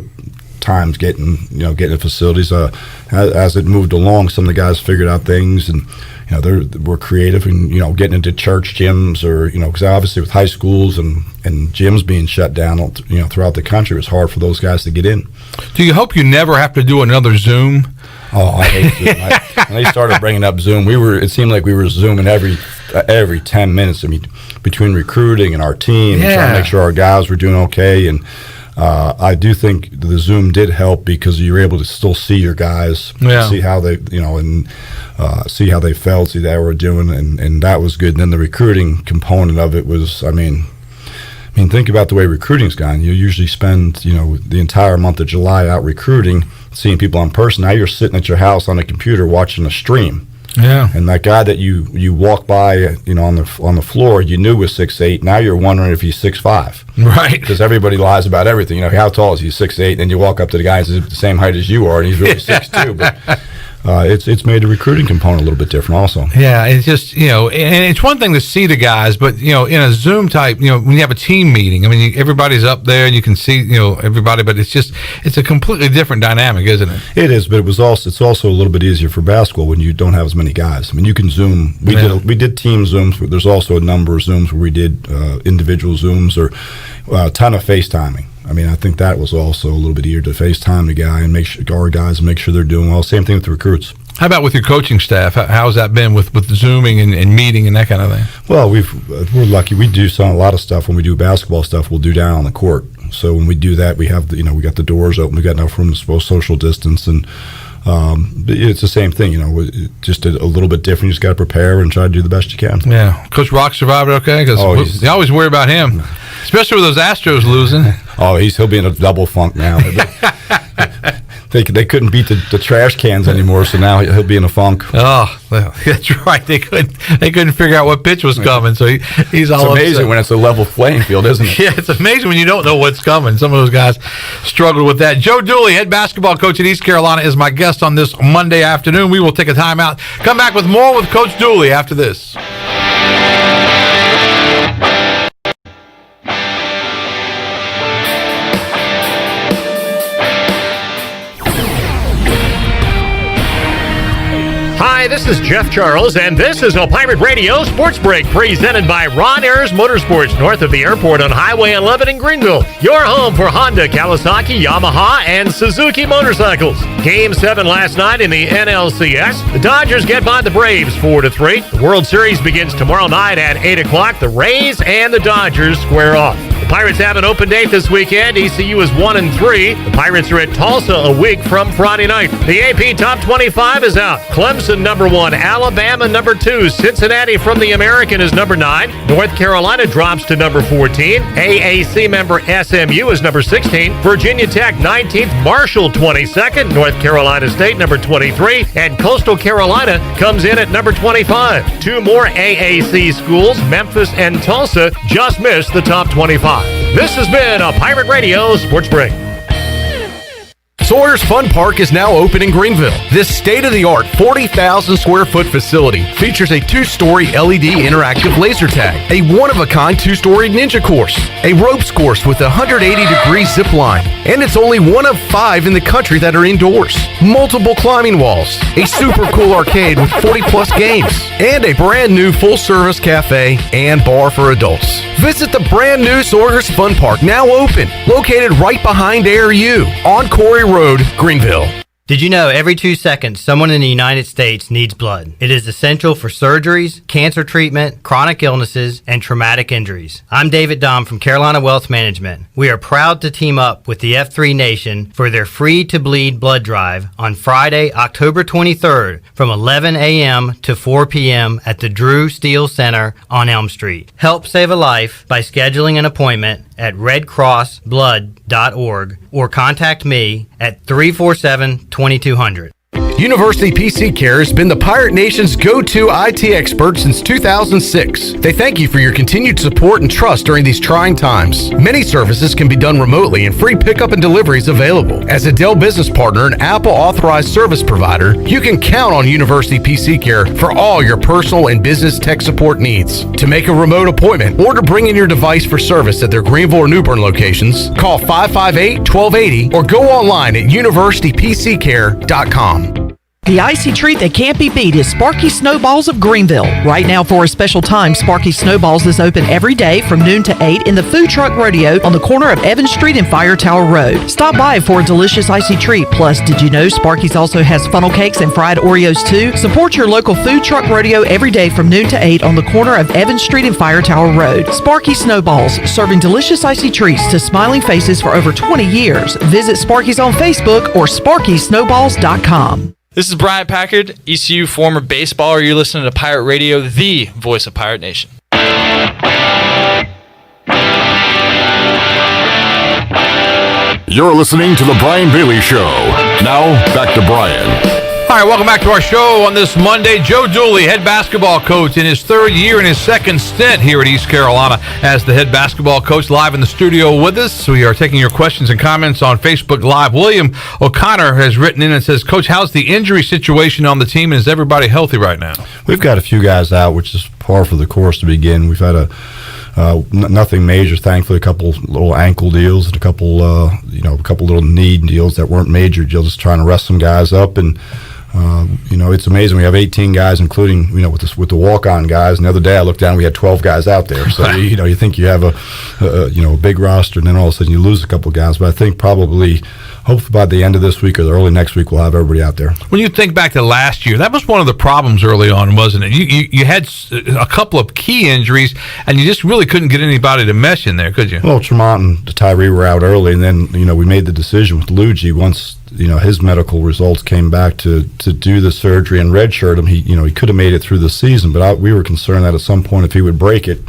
times getting to facilities. As it moved along, some of the guys figured out things, and they were creative and getting into church gyms or because obviously with high schools and gyms being shut down throughout the country, it was hard for those guys to get in. Do you hope you never have to do another Zoom? Oh, I hate Zoom. When they started bringing up Zoom, it seemed like we were Zooming every 10 minutes. I mean, between recruiting and our team, and trying to make sure our guys were doing okay. And I do think the Zoom did help because you were able to still see your guys, see how they, and see how they felt, see how they were doing, and that was good. And then the recruiting component of it was, I mean, think about the way recruiting's gone. You usually spend, the entire month of July out recruiting, seeing people in person. Now you're sitting at your house on a computer watching a stream. Yeah. And that guy that you walk by, on the floor, you knew was 6'8". Now you're wondering if he's 6'5". Right. Because everybody lies about everything. How tall is he? 6'8". Then you walk up to the guy and he's the same height as you are, and he's really 6'2". But it's made the recruiting component a little bit different also. Yeah, it's just, and it's one thing to see the guys, but, in a Zoom type, when you have a team meeting, I mean, everybody's up there and you can see, everybody, but it's a completely different dynamic, isn't it? It is, but it's also a little bit easier for basketball when you don't have as many guys. I mean, you can Zoom. We did team Zooms, but there's also a number of Zooms where we did individual Zooms or a ton of FaceTiming. I mean, I think that was also a little bit easier to FaceTime the guy and make sure our guys make sure they're doing well. Same thing with the recruits. How about with your coaching staff? How's that been with Zooming and meeting and that kind of thing? Well, we're lucky. We do a lot of stuff. When we do basketball stuff, we'll do down on the court. So when we do that, we have we got the doors open. We got enough room to social distance, and it's the same thing. Just a little bit different. You just got to prepare and try to do the best you can. Yeah, Coach Rock survived okay because they always worry about him, especially with those Astros losing. Oh, he'll be in a double funk now. They couldn't beat the trash cans anymore, so now he'll be in a funk. Oh, that's right. They couldn't figure out what pitch was coming, so he's all It's amazing upset. when it's a level playing field, isn't it? Yeah, it's amazing when you don't know what's coming. Some of those guys struggled with that. Joe Dooley, head basketball coach at East Carolina, is my guest on this Monday afternoon. We will take a timeout. Come back with more with Coach Dooley after this. Hi, this is Jeff Charles, and this is a Pirate Radio Sports Break presented by Ron Ayers Motorsports, north of the airport on Highway 11 in Greenville. Your home for Honda, Kawasaki, Yamaha, and Suzuki motorcycles. Game 7 last night in the NLCS. The Dodgers get by the Braves 4-3. The World Series begins tomorrow night at 8 o'clock. The Rays and the Dodgers square off. The Pirates have an open date this weekend. ECU is 1-3. The Pirates are at Tulsa a week from Friday night. The AP Top 25 is out. Clemson number 1, Alabama number 2, Cincinnati from the American is number 9. North Carolina drops to number 14. AAC member SMU is number 16. Virginia Tech 19th. Marshall 22nd. North Carolina State number 23. And Coastal Carolina comes in at number 25. Two more AAC schools, Memphis and Tulsa, just missed the top 25. This has been a Pirate Radio Sports Break. Sawyer's Fun Park is now open in Greenville. This state-of-the-art 40,000 square foot facility features a 2-story LED interactive laser tag, a one-of-a-kind 2-story ninja course, a ropes course with a 180-degree zip line, and it's only one of 5 in the country that are indoors. Multiple climbing walls, a super cool arcade with 40-plus games, and a brand-new full-service cafe and bar for adults. Visit the brand-new Sawyer's Fun Park, now open, located right behind ARU on Corey Road, Greenville. Did you know every 2 seconds someone in the United States needs blood? It is essential for surgeries, cancer treatment, chronic illnesses, and traumatic injuries. I'm David Dom from Carolina Wealth Management. We are proud to team up with the F3 Nation for their Free to Bleed blood drive on Friday, October 23rd from 11 a.m. to 4 p.m. at the Drew Steele Center on Elm Street. Help save a life by scheduling an appointment at redcrossblood.org or contact me at 347-2200. University PC Care has been the Pirate Nation's go-to IT expert since 2006. They thank you for your continued support and trust during these trying times. Many services can be done remotely and free pickup and delivery is available. As a Dell business partner and Apple authorized service provider, you can count on University PC Care for all your personal and business tech support needs. To make a remote appointment or to bring in your device for service at their Greenville or New Bern locations, call 558-1280 or go online at universitypccare.com. The icy treat that can't be beat is Sparky Snowballs of Greenville. Right now, for a special time, Sparky Snowballs is open every day from noon to 8 in the Food Truck Rodeo on the corner of Evans Street and Fire Tower Road. Stop by for a delicious icy treat. Plus, did you know Sparky's also has funnel cakes and fried Oreos too? Support your local Food Truck Rodeo every day from noon to 8 on the corner of Evans Street and Fire Tower Road. Sparky Snowballs, serving delicious icy treats to smiling faces for over 20 years. Visit Sparky's on Facebook or SparkySnowballs.com. This is Brian Packard, ECU former baseballer. You're listening to Pirate Radio, the voice of Pirate Nation. You're listening to The Brian Bailey Show. Now, back to Brian. All right, welcome back to our show on this Monday. Joe Dooley, head basketball coach in his 3rd year and his 2nd stint here at East Carolina as the head basketball coach, live in the studio with us. We are taking your questions and comments on Facebook Live. William O'Connor has written in and says, Coach, how's the injury situation on the team, and is everybody healthy right now? We've got a few guys out, which is par for the course to begin. We've had nothing major, thankfully. A couple little ankle deals and a couple little knee deals that weren't major. Just trying to rest some guys up, and it's amazing. We have 18 guys, including with the walk-on guys. And the other day I looked down, we had 12 guys out there. So you think you have a big roster, and then all of a sudden you lose a couple guys. But I think hopefully by the end of this week or early next week, we'll have everybody out there. When you think back to last year, that was one of the problems early on, wasn't it? You had a couple of key injuries, and you just really couldn't get anybody to mesh in there, could you? Well, Tremont and Tyree were out early, and then we made the decision with Luigi once his medical results came back to do the surgery and redshirt him. He could have made it through the season, but we were concerned that at some point if he would break it,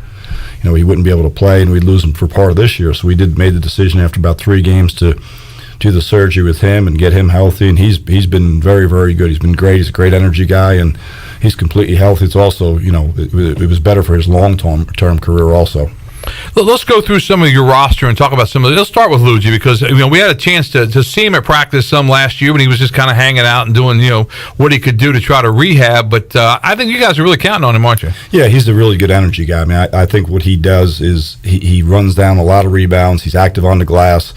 he wouldn't be able to play, and we'd lose him for part of this year. So we made the decision after about 3 games to do the surgery with him and get him healthy, and he's been very, very good. He's been great. He's a great energy guy, and he's completely healthy. It's also, it was better for his long-term career also. Let's go through some of your roster and talk about some of it. Let's start with Luigi, because we had a chance to see him at practice some last year when he was just kind of hanging out and doing what he could do to try to rehab. But I think you guys are really counting on him, aren't you? Yeah, he's a really good energy guy. I mean, I think what he does is he runs down a lot of rebounds. He's active on the glass.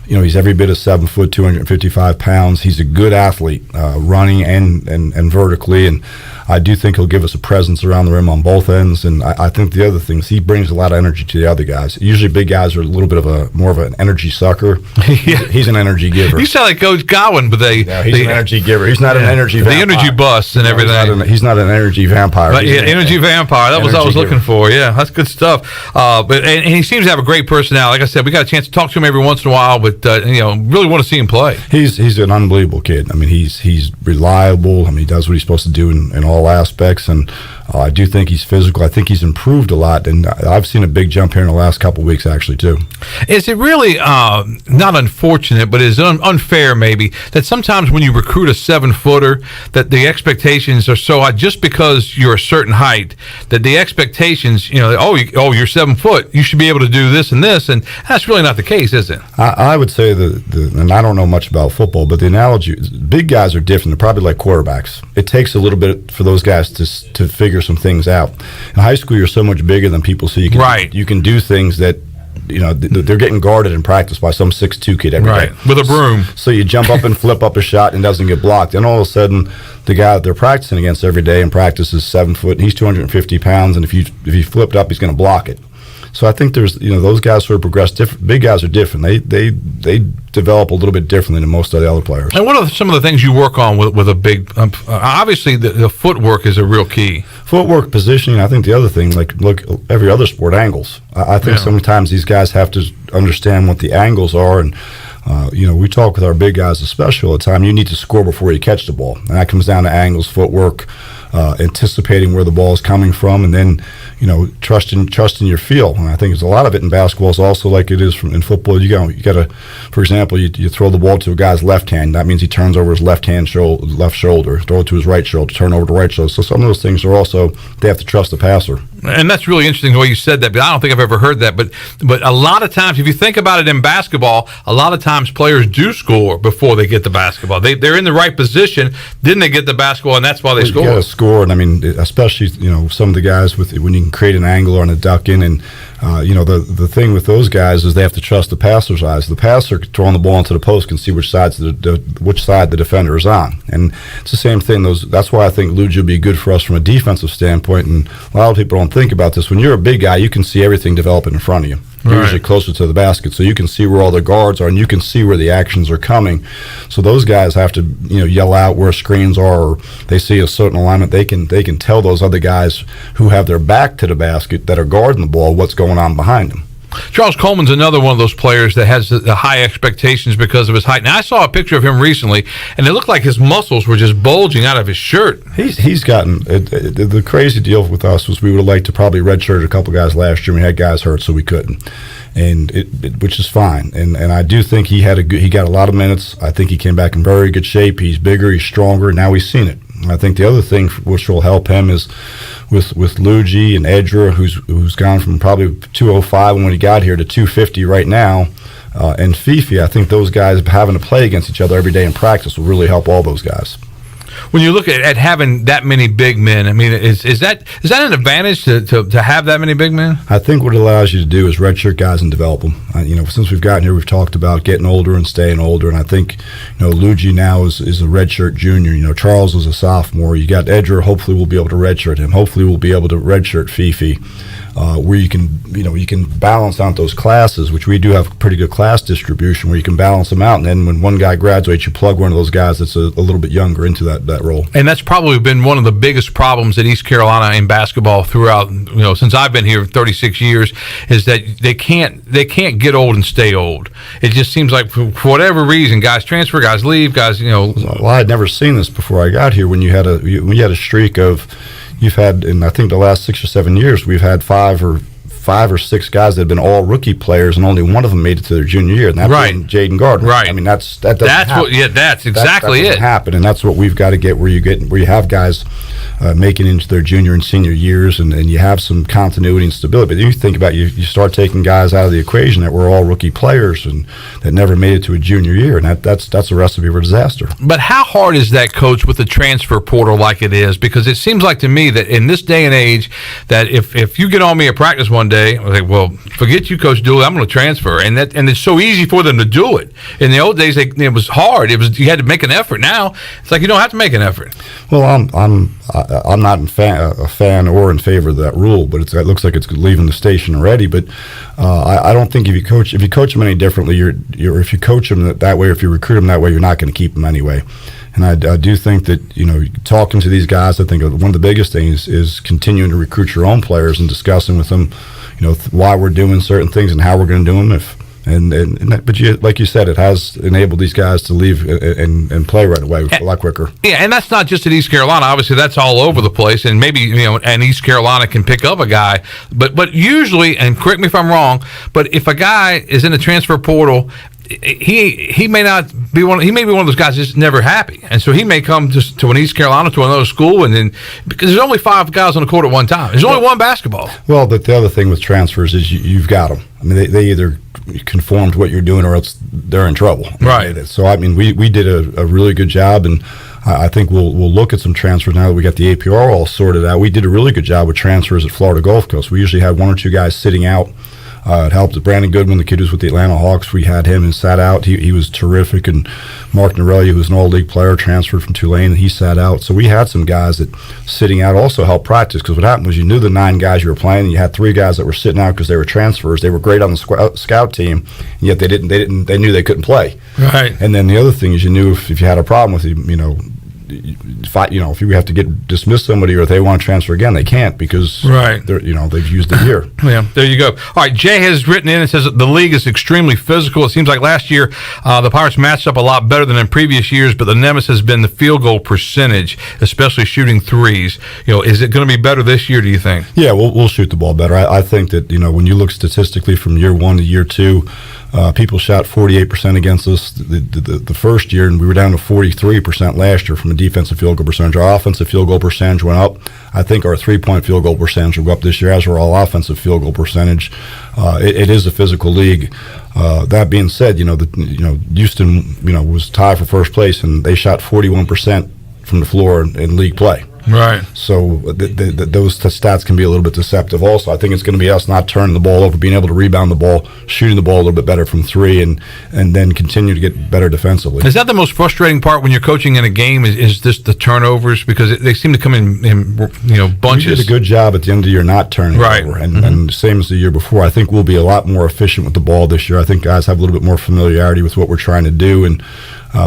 He's every bit of 7 foot, 255 pounds. He's a good athlete, running and vertically, and I do think he'll give us a presence around the rim on both ends, and I think the other thing is he brings a lot of energy to the other guys. Usually big guys are a little bit of more of an energy sucker. He's an energy giver. You sound like Coach Godwin, but he's an energy giver. He's not an energy vampire. The energy bus and everything. He's not an energy vampire. But energy vampire. That was what I was looking for. Yeah, that's good stuff. But he seems to have a great personality. Like I said, we got a chance to talk to him every once in a while, but really want to see him play. He's an unbelievable kid. I mean, he's reliable. I mean, he does what he's supposed to do in all aspects, and I do think he's physical. I think he's improved a lot, and I've seen a big jump here in the last couple of weeks, actually, too. Is it really not unfortunate, but is it unfair, maybe, that sometimes when you recruit a 7-footer, that the expectations are so high just because you're a certain height, that the expectations, you're 7 foot, you should be able to do this, and that's really not the case, is it? I would say and I don't know much about football, but the analogy, big guys are different. They're probably like quarterbacks. It takes a little bit for those guys to figure some things out. In high school, you're so much bigger than people, so you can do things that they're getting guarded in practice by some 6'2" kid every day. With a broom. So you jump up and flip up a shot and doesn't get blocked. And all of a sudden, the guy that they're practicing against every day in practice is 7 foot, and he's 250 pounds, and if he flipped up, he's going to block it. So I think there's, those guys sort of progress different. Big guys are different. They develop a little bit differently than most of the other players. And what are some of the things you work on with a big? Obviously, the footwork is a real key. Footwork, positioning. I think the other thing, look, every other sport, angles. I think sometimes these guys have to understand what the angles are, and we talk with our big guys, especially all the time. You need to score before you catch the ball, and that comes down to angles, footwork, anticipating where the ball is coming from, and then trusting your feel. And I think there's a lot of it in basketball is also like it is in football. You got to, for example, you throw the ball to a guy's left hand. That means he turns over his left shoulder. Throw it to his right shoulder. Turn over the right shoulder. So some of those things are also they have to trust the passer. And that's really interesting the way you said that, but I don't think I've ever heard that. But a lot of times, if you think about it in basketball, a lot of times players do score before they get the basketball. They're in the right position, then they get the basketball, and that's why they score. You got to score, and I mean, especially some of the guys when you can create an angle or a duck in, and the thing with those guys is they have to trust the passer's eyes. The passer throwing the ball into the post can see which side the defender is on, and it's the same thing. That's why I think Luigi would be good for us from a defensive standpoint. And a lot of people don't think about this. When you're a big guy, you can see everything developing in front of you. You're usually closer to the basket, so you can see where all the guards are, and you can see where the actions are coming. So those guys have to, yell out where screens are, or they see a certain alignment. They can tell those other guys who have their back to the basket that are guarding the ball what's going on behind them. Charles Coleman's another one of those players that has the high expectations because of his height. Now, I saw a picture of him recently, and it looked like his muscles were just bulging out of his shirt. He's gotten the crazy deal with us was we would have liked to probably redshirt a couple guys last year. We had guys hurt, so we couldn't, and which is fine. And I do think he got a lot of minutes. I think he came back in very good shape. He's bigger, he's stronger. Now we've seen it. I think the other thing which will help him is with Luigi and Edra, who's gone from probably 205 when he got here to 250 right now, and Fifi. I think those guys having to play against each other every day in practice will really help all those guys. When you look at having that many big men, I mean, is that an advantage to have that many big men? I think what it allows you to do is redshirt guys and develop them. Since we've gotten here, we've talked about getting older and staying older, and I think Luigi now is a redshirt junior. Charles is a sophomore. You got Edger. Hopefully, we'll be able to redshirt him. Hopefully, we'll be able to redshirt Fifi. Where you can balance out those classes, which we do have pretty good class distribution, where you can balance them out, and then when one guy graduates, you plug one of those guys that's a little bit younger into that role. And that's probably been one of the biggest problems at East Carolina in basketball throughout, since I've been here 36 years, is that they can't get old and stay old. It just seems like for whatever reason, guys transfer, guys leave, guys. Well, I had never seen this before I got here. When you had a streak of. You've had, in I think the last 6 or 7 years, we've had five or six guys that have been all rookie players, and only one of them made it to their junior year, and that's Jaden Gardner. Right. I mean, that doesn't happen. That's exactly that happen, and that's what we've got to get where you have guys making into their junior and senior years, and you have some continuity and stability. But you think about you start taking guys out of the equation that were all rookie players and that never made it to a junior year, and that's a recipe for disaster. But how hard is that, Coach, with the transfer portal like it is? Because it seems like to me that in this day and age, that if you get on me at practice one day, I was like, well, forget you, Coach Dooley, I'm going to transfer, and it's so easy for them to do it. In the old days, it was hard. You had to make an effort. Now it's like you don't have to make an effort. Well, I'm not a fan or in favor of that rule, but it looks like it's leaving the station already. But I don't think if you coach them any differently, if you coach them that way, or if you recruit them that way, you're not going to keep them anyway. And I do think that, talking to these guys, I think one of the biggest things is continuing to recruit your own players and discussing with them, why we're doing certain things and how we're going to do them. But like you said, it has enabled these guys to leave and play right away a lot quicker. Yeah, and that's not just at East Carolina. Obviously, that's all over the place, and maybe and East Carolina can pick up a guy. But usually, and correct me if I'm wrong, but if a guy is in the transfer portal, he may not be one. He may be one of those guys that's never happy, and so he may come to an East Carolina, to another school, and then because there's only 5 guys on the court at one time. There's only one basketball. Well, but the other thing with transfers is you've got them. I mean, they either conform to what you're doing or else they're in trouble. Right. So I mean, we did a really good job, and I think we'll look at some transfers now that we got the APR all sorted out. We did a really good job with transfers at Florida Gulf Coast. We usually had 1 or 2 guys sitting out. It helped. Brandon Goodwin, the kid who's with the Atlanta Hawks, we had him and sat out. He was terrific. And Mark Norelli, who's an all-league player, transferred from Tulane, and he sat out. So we had some guys that sitting out also helped practice, because what happened was you knew the 9 guys you were playing, and you had 3 guys that were sitting out because they were transfers. They were great on the scout team, and yet they knew they couldn't play. Right. And then the other thing is you knew if you had a problem with if you have to dismiss somebody or if they want to transfer again, they can't, because they've used it here. Yeah, there you go. All right, Jay has written in and says that the league is extremely physical. It seems like last year the Pirates matched up a lot better than in previous years, but the nemesis has been the field goal percentage, especially shooting threes. Is it going to be better this year, do you think? Yeah, we'll shoot the ball better. I think that when you look statistically from year 1 to year 2, people shot 48% against us the first year, and we were down to 43% last year from a defensive field goal percentage. Our offensive field goal percentage went up. I think our 3-point field goal percentage will go up this year, as will our offensive field goal percentage. It is a physical league. That being said, Houston, was tied for first place, and they shot 41% from the floor in league play. Right. So those stats can be a little bit deceptive also. I think it's going to be us not turning the ball over, being able to rebound the ball, shooting the ball a little bit better from 3, and then continue to get better defensively. Is that the most frustrating part when you're coaching in a game, is just the turnovers? Because they seem to come in bunches. We did a good job at the end of the year not turning over, and same as the year before. I think we'll be a lot more efficient with the ball this year. I think guys have a little bit more familiarity with what we're trying to do, and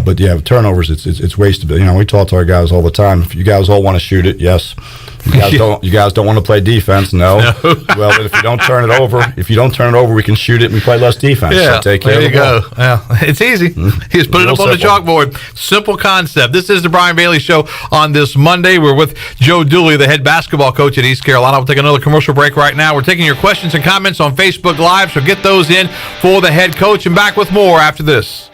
but yeah, turnovers, it's wasted. We talk to our guys all the time. If you guys all want to shoot it, yes. You guys don't want to play defense, no. Well, if you don't turn it over, we can shoot it and we play less defense. Yeah, so take care there of you the go. Yeah, it's easy. He's put it up on the chalkboard. Simple concept. This is the Brian Bailey Show on this Monday. We're with Joe Dooley, the head basketball coach at East Carolina. We'll take another commercial break right now. We're taking your questions and comments on Facebook Live, so get those in for the head coach, and back with more after this.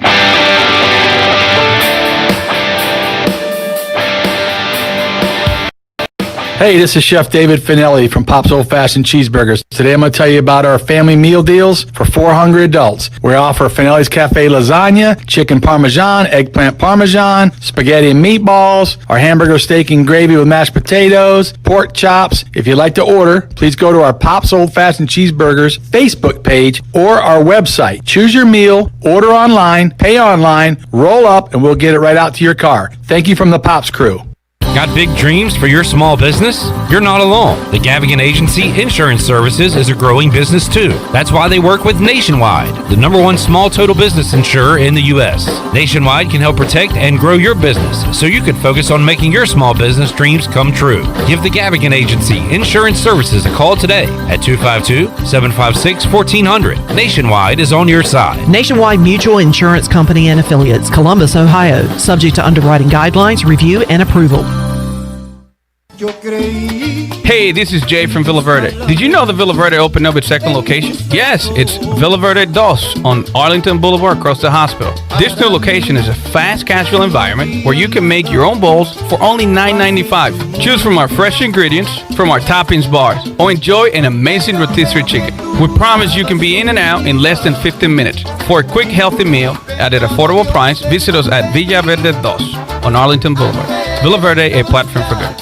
Hey, this is Chef David Finelli from Pop's Old Fashioned Cheeseburgers. Today I'm going to tell you about our family meal deals for 4 hungry adults. We offer Finelli's Cafe lasagna, chicken parmesan, eggplant parmesan, spaghetti and meatballs, our hamburger steak and gravy with mashed potatoes, pork chops. If you'd like to order, please go to our Pop's Old Fashioned Cheeseburgers Facebook page or our website. Choose your meal, order online, pay online, roll up, and we'll get it right out to your car. Thank you from the Pops crew. Got big dreams for your small business? You're not alone. The Gavigan Agency Insurance Services is a growing business too. That's why they work with Nationwide, the #1 small total business insurer in the U.S. Nationwide can help protect and grow your business so you can focus on making your small business dreams come true. Give the Gavigan Agency Insurance Services a call today at 252-756-1400. Nationwide is on your side. Nationwide Mutual Insurance Company and Affiliates, Columbus, Ohio. Subject to underwriting guidelines, review, and approval. Hey, this is Jay from Villa Verde. Did you know that Villa Verde opened up its second location? Yes, it's Villa Verde Dos on Arlington Boulevard across the hospital. This new location is a fast casual environment where you can make your own bowls for only $9.95. Choose from our fresh ingredients from our toppings bars or enjoy an amazing rotisserie chicken. We promise you can be in and out in less than 15 minutes. For a quick, healthy meal at an affordable price, visit us at Villa Verde Dos on Arlington Boulevard. Villa Verde, a platform for good.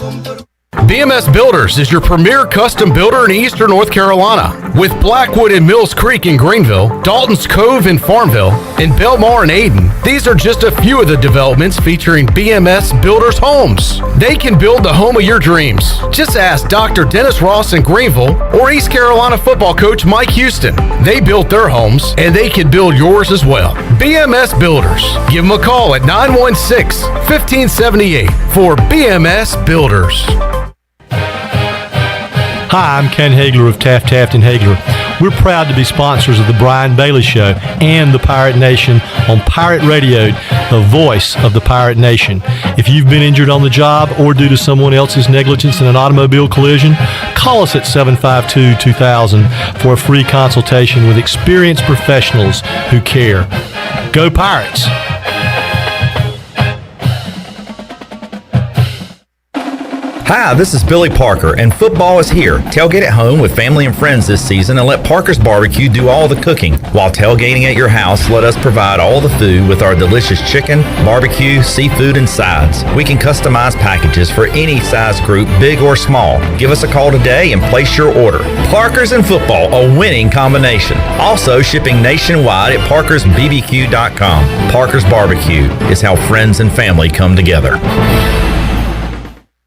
BMS Builders is your premier custom builder in eastern North Carolina. With Blackwood and Mills Creek in Greenville, Dalton's Cove in Farmville, and Belmar and Ayden, these are just a few of the developments featuring BMS Builders homes. They can build the home of your dreams. Just ask Dr. Dennis Ross in Greenville or East Carolina football coach Mike Houston. They built their homes, and they can build yours as well. BMS Builders. Give them a call at 916-1578 for BMS Builders. Hi, I'm Ken Hagler of Taft and Hagler. We're proud to be sponsors of the Brian Bailey Show and the Pirate Nation on Pirate Radio, the voice of the Pirate Nation. If you've been injured on the job or due to someone else's negligence in an automobile collision, call us at 752-2000 for a free consultation with experienced professionals who care. Go Pirates! Hi, this is Billy Parker, and football is here. Tailgate at home with family and friends this season and let Parker's Barbecue do all the cooking. While tailgating at your house, let us provide all the food with our delicious chicken, barbecue, seafood, and sides. We can customize packages for any size group, big or small. Give us a call today and place your order. Parker's and football, a winning combination. Also shipping nationwide at parkersbbq.com. Parker's Barbecue is how friends and family come together.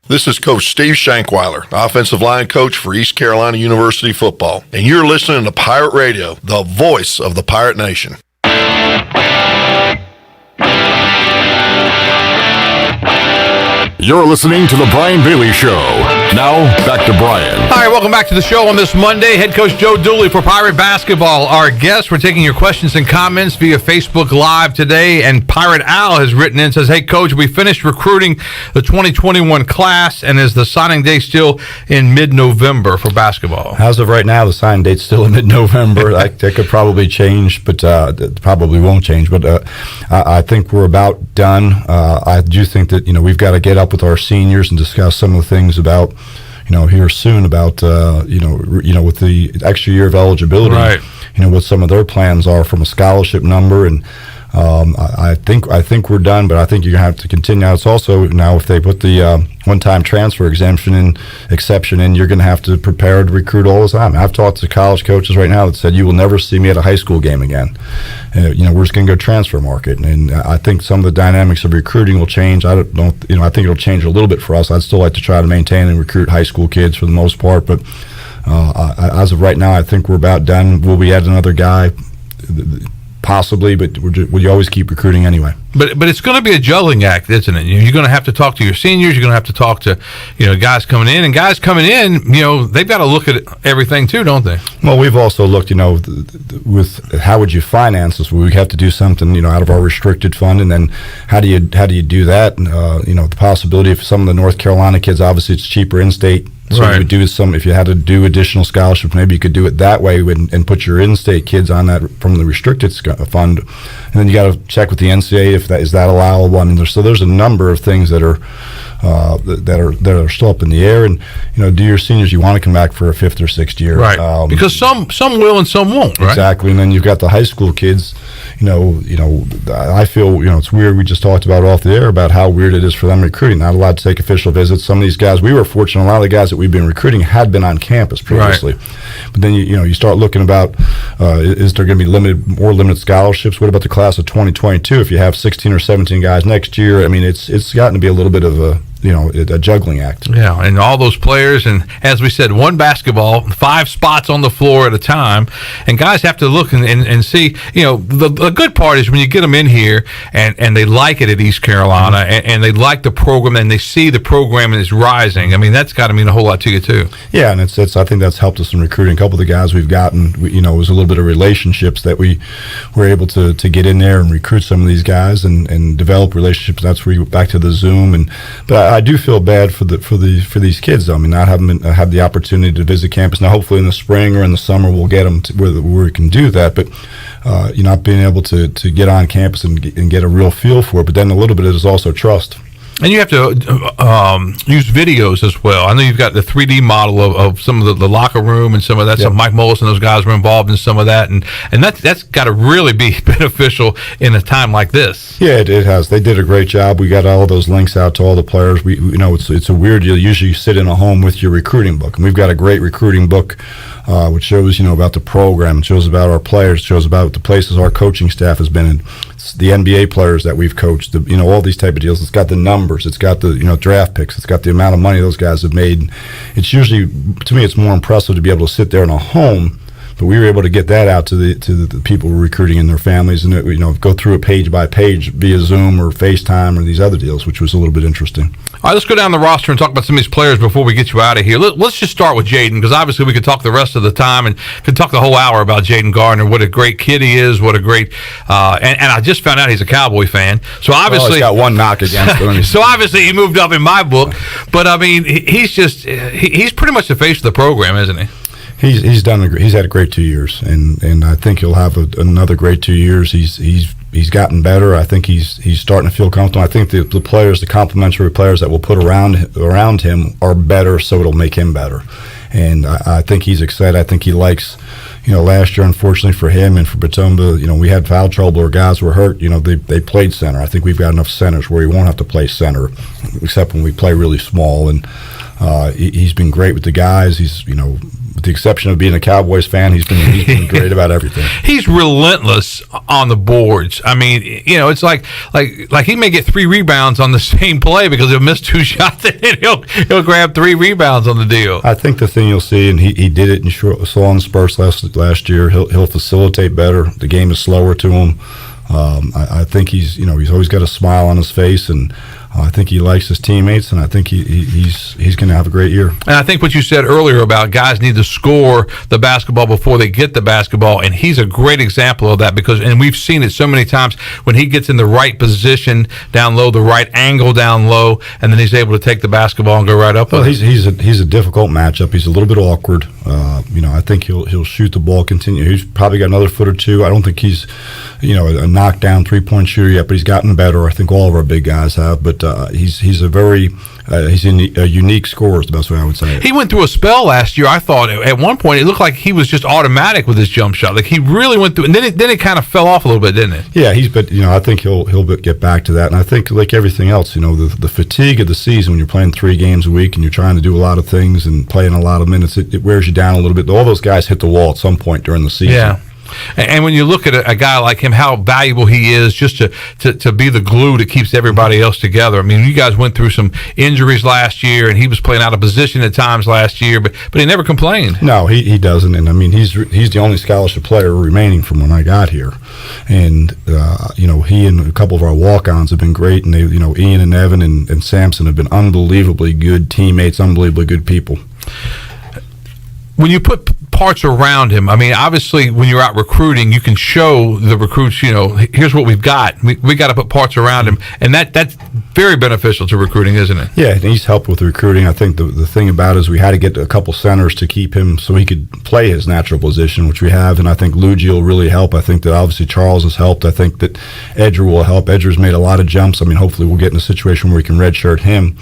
This is Coach Steve Shankweiler, offensive line coach for East Carolina University football, and you're listening to Pirate Radio, the voice of the Pirate Nation. You're listening to The Brian Bailey Show. Now, back to Brian. All right, welcome back to the show on this Monday. Head coach Joe Dooley for Pirate Basketball. Our guest, we're taking your questions and comments via Facebook Live today, and Pirate Al has written in and says, hey, Coach, we finished recruiting the 2021 class, and is the signing day still in mid-November for basketball? As of right now, the signing date's still in mid-November. that could probably change, but it probably won't change. But I think we're about done. I do think that, we've got to get up with our seniors and discuss some of the things about, here soon about, with the extra year of eligibility, right. What some of their plans are from a scholarship number. And I think we're done, but I think you're going to have to continue. Now, it's also, now if they put the one-time transfer exception in, you're going to have to prepare to recruit all the time. I've talked to college coaches right now that said, you will never see me at a high school game again. We're just going to go transfer market. And I think some of the dynamics of recruiting will change. I think it'll change a little bit for us. I'd still like to try to maintain and recruit high school kids for the most part, but as of right now, I think we're about done. Will we add another guy? Possibly, but we always keep recruiting anyway. But it's going to be a juggling act, isn't it? You're going to have to talk to your seniors. You're going to have to talk to guys coming in, and guys coming in. They've got to look at everything too, don't they? Well, we've also looked. With how would you finance this? We have to do something out of our restricted fund, and then how do you do that? The possibility of some of the North Carolina kids. Obviously, it's cheaper in-state. So right. you would do if you had to do additional scholarships, maybe you could do it that way and put your in-state kids on that from the restricted fund, and then you got to check with the NCAA if that is allowable. So there's a number of things that are still up in the air. And do your seniors, you want to come back for a fifth or sixth year, right? Because some will and some won't, right? Exactly. And then you've got the high school kids. I feel it's weird. We just talked about off the air about how weird it is for them recruiting. Not allowed to take official visits. Some of these guys, we were fortunate. A lot of the guys that we've been recruiting had been on campus previously, right. But then you start looking about is there going to be more limited scholarships? What about the class of 2022? If you have 16 or 17 guys next year, it's gotten to be a little bit of a juggling act. Yeah, and all those players, and as we said, one basketball, 5 spots on the floor at a time, and guys have to look and see. The good part is when you get them in here and they like it at East Carolina, and they like the program, and they see the program is rising. That's got to mean a whole lot to you too. Yeah, and it's I think that's helped us in recruiting. A couple of the guys we've gotten, it was a little bit of relationships that we were able to get in there and recruit some of these guys and develop relationships. That's where you back to the Zoom but I do feel bad for these kids, though. Not having had the opportunity to visit campus. Now, hopefully in the spring or in the summer, we'll get them to where we can do that. But not being able to get on campus and get a real feel for it. But then a little bit is also trust. And you have to use videos as well. I know you've got the 3D model of some of the locker room and some of that stuff. Mike Mullis and those guys were involved in some of that, and that's got to really be beneficial in a time like this. Yeah, it has. They did a great job. We got all those links out to all the players. We it's a weird deal. Usually you sit in a home with your recruiting book, and we've got a great recruiting book which shows about the program, it shows about our players, it shows about the places our coaching staff has been in, it's the NBA players that we've coached, all these type of deals. It's got the numbers, it's got the draft picks, it's got the amount of money those guys have made. It's usually, to me, it's more impressive to be able to sit there in a home. But we were able to get that out to the people we're recruiting and their families, and go through it page by page via Zoom or FaceTime or these other deals, which was a little bit interesting. All right, let's go down the roster and talk about some of these players before we get you out of here. Let's just start with Jaden, because obviously we could talk the rest of the time and could talk the whole hour about Jaden Gardner. What a great kid he is! What a great and I just found out he's a Cowboy fan. So obviously, he's got one knock against him. So obviously he moved up in my book. But I mean, he's pretty much the face of the program, isn't he? He's had a great 2 years, and I think he'll have another great 2 years. He's gotten better. I think he's starting to feel comfortable. I think the players, the complementary players that we'll put around him are better, so it'll make him better. And I think he's excited. I think he likes. Last year, unfortunately for him and for Batumba, we had foul trouble or guys were hurt. They played center. I think we've got enough centers where he won't have to play center, except when we play really small. And he's been great with the guys. He's with the exception of being a Cowboys fan, he's been great about everything. He's relentless on the boards. I mean, it's like he may get 3 rebounds on the same play because he'll miss 2 shots and he'll grab 3 rebounds on the deal. I think the thing you'll see, and he did it in saw in Spurs last year. He'll facilitate better. The game is slower to him. I think he's always got a smile on his face, and I think he likes his teammates, and I think he's going to have a great year. And I think what you said earlier about guys need to score the basketball before they get the basketball, and he's a great example of that and we've seen it so many times when he gets in the right position down low, the right angle down low, and then he's able to take the basketball and go right up. Well, he's a difficult matchup. He's a little bit awkward. I think he'll shoot the ball, continue. He's probably got another foot or two. I don't think he's a knockdown 3-point shooter yet, but he's gotten better. I think all of our big guys have, but he's a very unique scorer is the best way I would say it. He went through a spell last year. I thought at one point it looked like he was just automatic with his jump shot. Like he really went through, and then it kind of fell off a little bit, didn't it? Yeah, I think he'll get back to that. And I think like everything else, the fatigue of the season when you're playing 3 games a week and you're trying to do a lot of things and playing a lot of minutes, it wears you down a little bit. All those guys hit the wall at some point during the season. Yeah. And when you look at a guy like him, how valuable he is just to be the glue that keeps everybody else together. I mean, you guys went through some injuries last year, and he was playing out of position at times last year, but he never complained. No, he doesn't. And I mean, he's the only scholarship player remaining from when I got here. And he and a couple of our walk-ons have been great, and they, Ian and Evan and Samson have been unbelievably good teammates, unbelievably good people. When you put parts around him, I mean, obviously, when you're out recruiting, you can show the recruits, here's what we've got. We got to put parts around him, and that's very beneficial to recruiting, isn't it? Yeah, he's helped with recruiting. I think the thing about it is we had to get a couple centers to keep him so he could play his natural position, which we have, and I think Luigi will really help. I think that obviously Charles has helped. I think that Edger will help. Edger's made a lot of jumps. I mean, hopefully we'll get in a situation where we can redshirt him.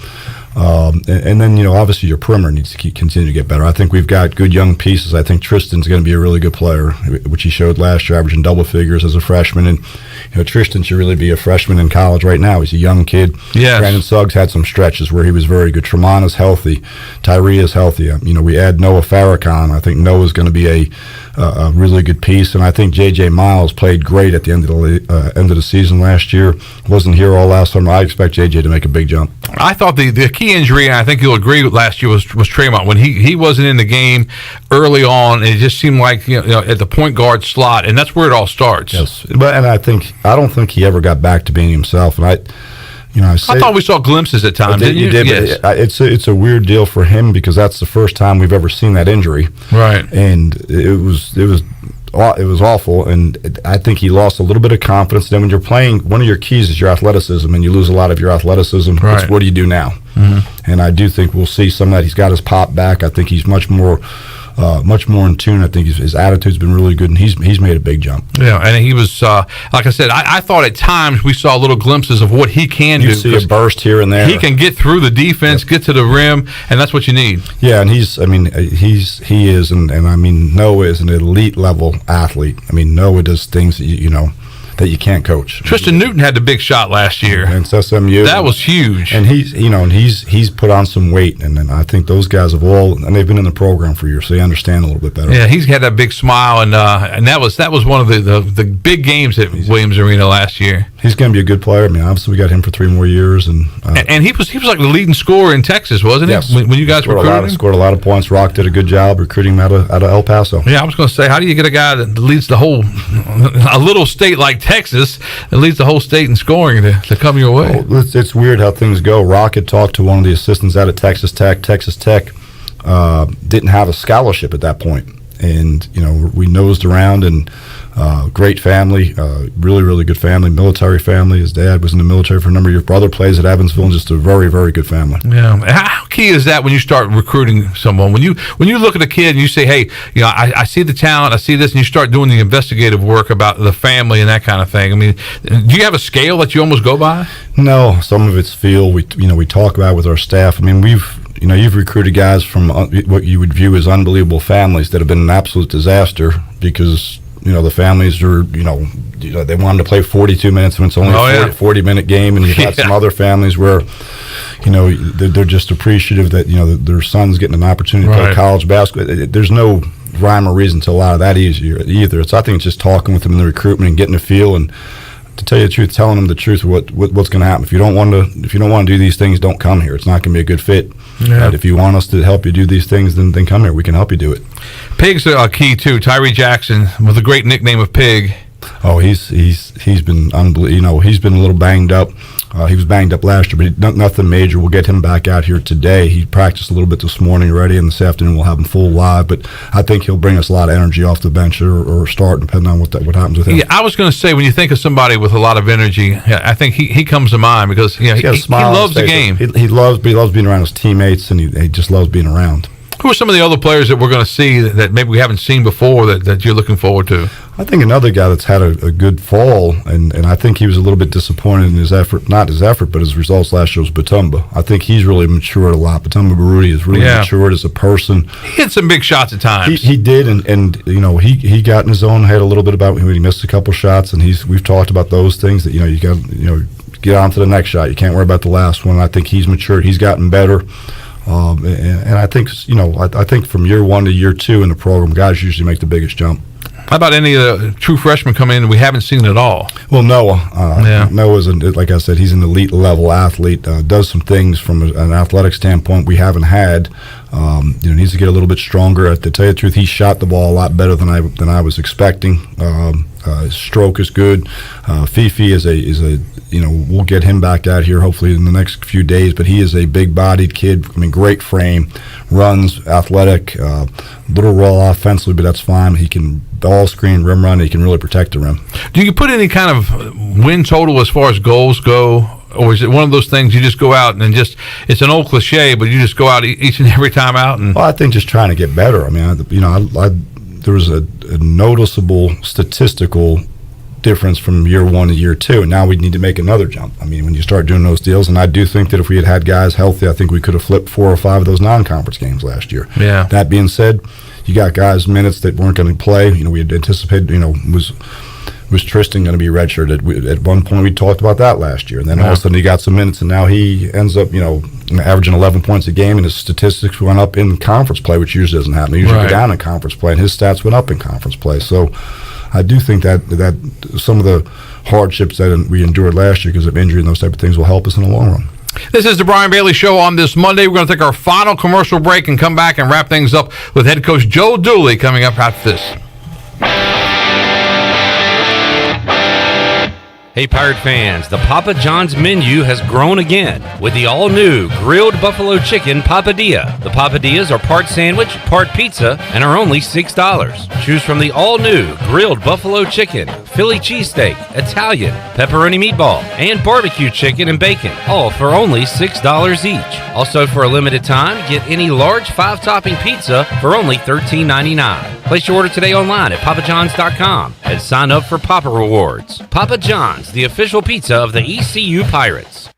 And then, obviously your perimeter needs to continue to get better. I think we've got good young pieces. I think Tristan's going to be a really good player, which he showed last year, averaging double figures as a freshman. And, Tristan should really be a freshman in college right now. He's a young kid. Yes. Brandon Suggs had some stretches where he was very good. Tremont is healthy. Tyree is healthy. We add Noah Farrakhan. I think Noah's going to be a really good piece. And I think J.J. Miles played great at the end of the season last year. Wasn't here all last summer. I expect J.J. to make a big jump. I thought the key injury, and I think you'll agree with last year, was Tremont. When he wasn't in the game early on, it just seemed like at the point guard slot, and that's where it all starts. Yes, but I don't think he ever got back to being himself. And I thought we saw glimpses at times. Didn't you? Did, yes. It's a weird deal for him because that's the first time we've ever seen that injury. Right, and it was awful, and I think he lost a little bit of confidence. Then when you're playing, one of your keys is your athleticism, and you lose a lot of your athleticism. Right. What do you do now? Mm-hmm. And I do think we'll see some of that. He's got his pop back. I think he's much more much more in tune. I think his attitude's been really good, and he's made a big jump. Yeah, and he was like I said, I thought at times we saw little glimpses of what he can do. You see a burst here and there. He can get through the defense, get to the rim, and that's what you need. Yeah, and he is, and I mean, Noah is an elite level athlete. I mean, Noah does things that that you can't coach. Tristan Newton had the big shot last year against SMU. That was huge. And he's put on some weight, and I think those guys have and they've been in the program for years, so they understand a little bit better. Yeah, he's had that big smile, and that was one of the big games at Williams Arena last year. He's going to be a good player. I mean, obviously we got him for 3 more years, and he was like the leading scorer in Texas, wasn't he? Yes. When you guys recruited him? Scored a lot of points. Rock did a good job recruiting him out of El Paso. Yeah, I was going to say, how do you get a guy that leads the whole a little state like Texas that leads the whole state in scoring to come your way? Well, it's weird how things go. Rock had talked to one of the assistants out at Texas Tech. Texas Tech didn't have a scholarship at that point, and we nosed around, and great family, really, really good family, military family. His dad was in the military for a number of years. Brother plays at Evansville, and just a very, very good family. Yeah. How key is that when you start recruiting someone? When you look at a kid and you say, hey, I see the talent, I see this, and you start doing the investigative work about the family and that kind of thing. I mean, do you have a scale that you almost go by? No, some of it's feel. We talk about it with our staff. I mean, you've recruited guys from what you would view as unbelievable families that have been an absolute disaster because the families are, they wanted to play 42 minutes when it's only a 40-minute game, and you've got some other families where, they're just appreciative that, their son's getting an opportunity to play college basketball. There's no rhyme or reason to a lot of that either. I think it's just talking with them in the recruitment and getting a feel, and to tell you the truth, telling them the truth of what's going to happen. If you don't want to do these things, don't come here. It's not going to be a good fit. Yeah. But if you want us to help you do these things, then come here. We can help you do it. Pig's key too. Tyree Jackson with a great nickname of Pig. Oh, he's been unbelievable. He's been a little banged up. He was banged up last year, but nothing major. We'll get him back out here today. He practiced a little bit this morning already, and this afternoon we'll have him full live. But I think he'll bring us a lot of energy off the bench or start, depending on what happens with him. Yeah, I was going to say, when you think of somebody with a lot of energy, I think he comes to mind because he loves the game. He loves being around his teammates, and he just loves being around. Who are some of the other players that we're going to see that maybe we haven't seen before that you're looking forward to? I think another guy that's had a good fall, and I think he was a little bit disappointed in his effort, not his effort, but his results last year was Batumba. I think he's really matured a lot. Batumba Baruti has really matured as a person. He hit some big shots at times. He did, and he got in his own head a little bit about when he missed a couple shots, and we've talked about those things that you got get on to the next shot. You can't worry about the last one. I think he's matured. He's gotten better. And I think I think from year 1 to year 2 in the program, guys usually make the biggest jump. How about any of the true freshmen come in and we haven't seen at all? Well, Noah's like I said, he's an elite level athlete. Does some things from an athletic standpoint we haven't had. Needs to get a little bit stronger. To tell you the truth, he shot the ball a lot better than I was expecting. His stroke is good. Fifi is a we'll get him back out here hopefully in the next few days. But he is a big-bodied kid. I mean, great frame, runs, athletic, little raw offensively, but that's fine. He can ball screen, rim run. He can really protect the rim. Do you put any kind of win total as far as goals go? Or is it one of those things you just go out and it's an old cliche, but you just go out each and every time out? Well, I think just trying to get better. I mean, there was a noticeable statistical difference from year 1 to year 2, and now we need to make another jump. I mean, when you start doing those deals, and I do think that if we had guys healthy, I think we could have flipped 4 or 5 of those non-conference games last year. Yeah. That being said, you got guys minutes that weren't going to play. We had anticipated, was Tristan going to be redshirted? At one point, we talked about that last year, and then all of a sudden he got some minutes, and now he ends up, averaging 11 points a game, and his statistics went up in conference play, which usually doesn't happen. He usually go down in conference play, and his stats went up in conference play. So I do think that some of the hardships that we endured last year because of injury and those type of things will help us in the long run. This is the Brian Bailey Show on this Monday. We're going to take our final commercial break and come back and wrap things up with head coach Joe Dooley coming up after this. Hey Pirate fans, the Papa John's menu has grown again with the all-new grilled buffalo chicken papadilla. The papadillas are part sandwich, part pizza, and are only $6. Choose from the all-new grilled buffalo chicken, Philly cheesesteak, Italian, pepperoni meatball, and barbecue chicken and bacon, all for only $6 each. Also for a limited time, get any large 5-topping pizza for only $13.99. Place your order today online at papajohns.com and sign up for Papa Rewards. Papa John's, the official pizza of the ECU Pirates.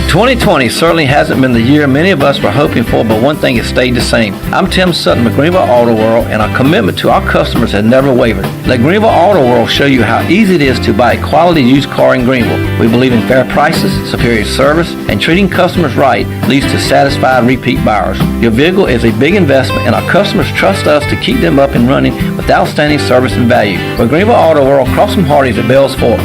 2020 certainly hasn't been the year many of us were hoping for, but one thing has stayed the same. I'm Tim Sutton with Greenville Auto World, and our commitment to our customers has never wavered. Let Greenville Auto World show you how easy it is to buy a quality used car in Greenville. We believe in fair prices, superior service, and treating customers right leads to satisfied repeat buyers. Your vehicle is a big investment, and our customers trust us to keep them up and running with outstanding service and value. For Greenville Auto World, cross from Hardee's at Bell's Fork.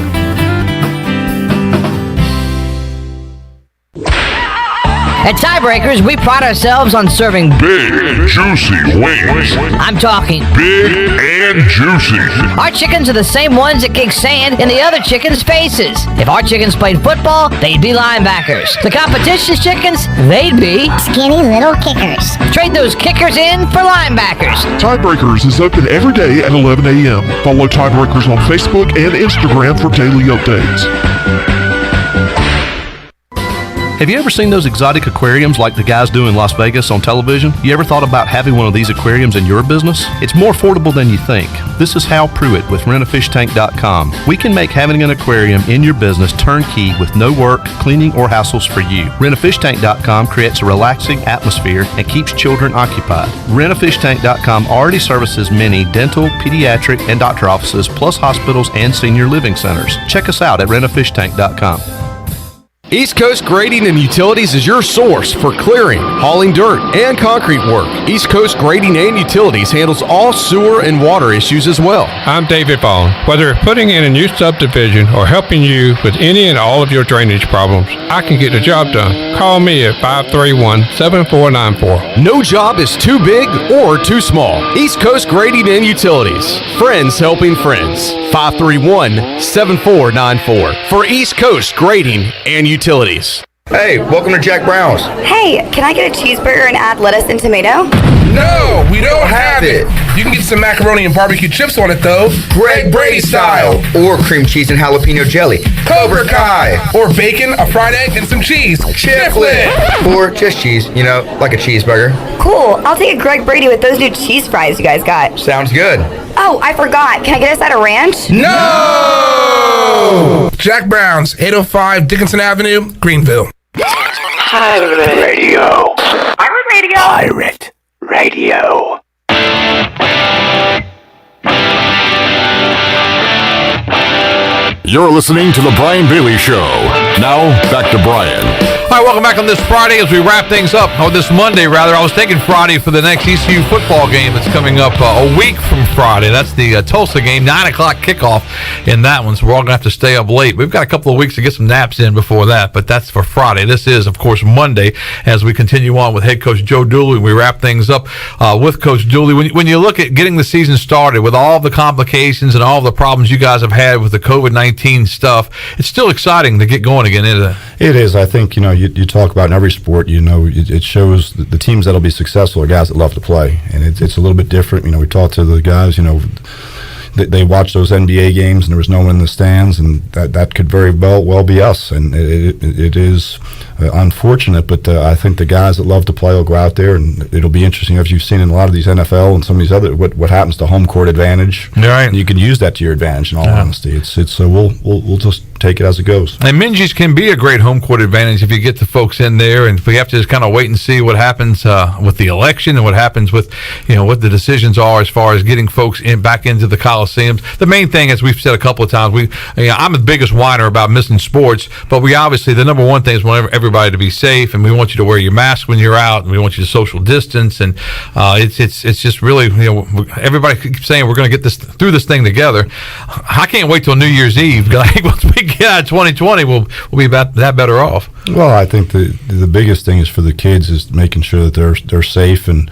At Tiebreakers, we pride ourselves on serving big, juicy wings. I'm talking big and juicy. Our chickens are the same ones that kick sand in the other chickens' faces. If our chickens played football, they'd be linebackers. The competition's chickens, they'd be skinny little kickers. Trade those kickers in for linebackers. Tiebreakers is open every day at 11 a.m. Follow Tiebreakers on Facebook and Instagram for daily updates. Have you ever seen those exotic aquariums like the guys do in Las Vegas on television? You ever thought about having one of these aquariums in your business? It's more affordable than you think. This is Hal Pruitt with rentafishtank.com. We can make having an aquarium in your business turnkey with no work, cleaning, or hassles for you. Rentafishtank.com creates a relaxing atmosphere and keeps children occupied. Rentafishtank.com already services many dental, pediatric, and doctor offices, plus hospitals and senior living centers. Check us out at rentafishtank.com. East Coast Grading and Utilities is your source for clearing, hauling dirt, and concrete work. East Coast Grading and Utilities handles all sewer and water issues as well. I'm David Vaughn. Whether putting in a new subdivision or helping you with any and all of your drainage problems, I can get the job done. Call me at 531-7494. No job is too big or too small. East Coast Grading and Utilities. Friends helping friends. 531-7494 for East Coast Grading and Utilities. Hey, welcome to Jack Brown's. Hey, can I get a cheeseburger and add lettuce and tomato? No, we don't have it. You can get some macaroni and barbecue chips on it, though. Greg Brady style. Or cream cheese and jalapeno jelly. Cobra Kai. Or bacon, a fried egg, and some cheese. Chiplet. Or just cheese, like a cheeseburger. Cool. I'll take a Greg Brady with those new cheese fries you guys got. Sounds good. Oh, I forgot. Can I get us at a ranch? No! Jack Brown's, 805 Dickinson Avenue, Greenville. Pirate Radio. Pirate Radio. Pirate Radio. You're listening to The Brian Bailey Show. Now, back to Brian. All right, welcome back on this Friday as we wrap things up. Or this Monday, rather. I was thinking Friday for the next ECU football game that's coming up a week from Friday. That's the Tulsa game, 9 o'clock kickoff in that one, so we're all going to have to stay up late. We've got a couple of weeks to get some naps in before that, but that's for Friday. This is, of course, Monday as we continue on with head coach Joe Dooley. We wrap things up with Coach Dooley. When you look at getting the season started with all the complications and all the problems you guys have had with the COVID-19 stuff, it's still exciting to get going again, isn't it? It is. I think, you talk about in every sport, it shows the teams that'll be successful are guys that love to play. And it's a little bit different. We talk to the guys, they watch those NBA games and there was no one in the stands, and that could very well be us. And it is unfortunate, but I think the guys that love to play will go out there, and it'll be interesting as you've seen in a lot of these NFL and some of these other what happens to home court advantage. Right. And you can use that to your advantage. In all honesty, it's so we'll just take it as it goes. And Minji's can be a great home court advantage if you get the folks in there, and we have to just kind of wait and see what happens with the election and what happens with what the decisions are as far as getting folks back into the Coliseums. The main thing, as we've said a couple of times, I'm the biggest whiner about missing sports, but we obviously the number one thing is we want everybody to be safe, and we want you to wear your mask when you're out, and we want you to social distance, and it's just really everybody keeps saying we're going to get through this thing together. I can't wait till New Year's Eve. Once we get out of 2020, we'll be that better off. Well, I think the biggest thing is for the kids is making sure that they're safe, and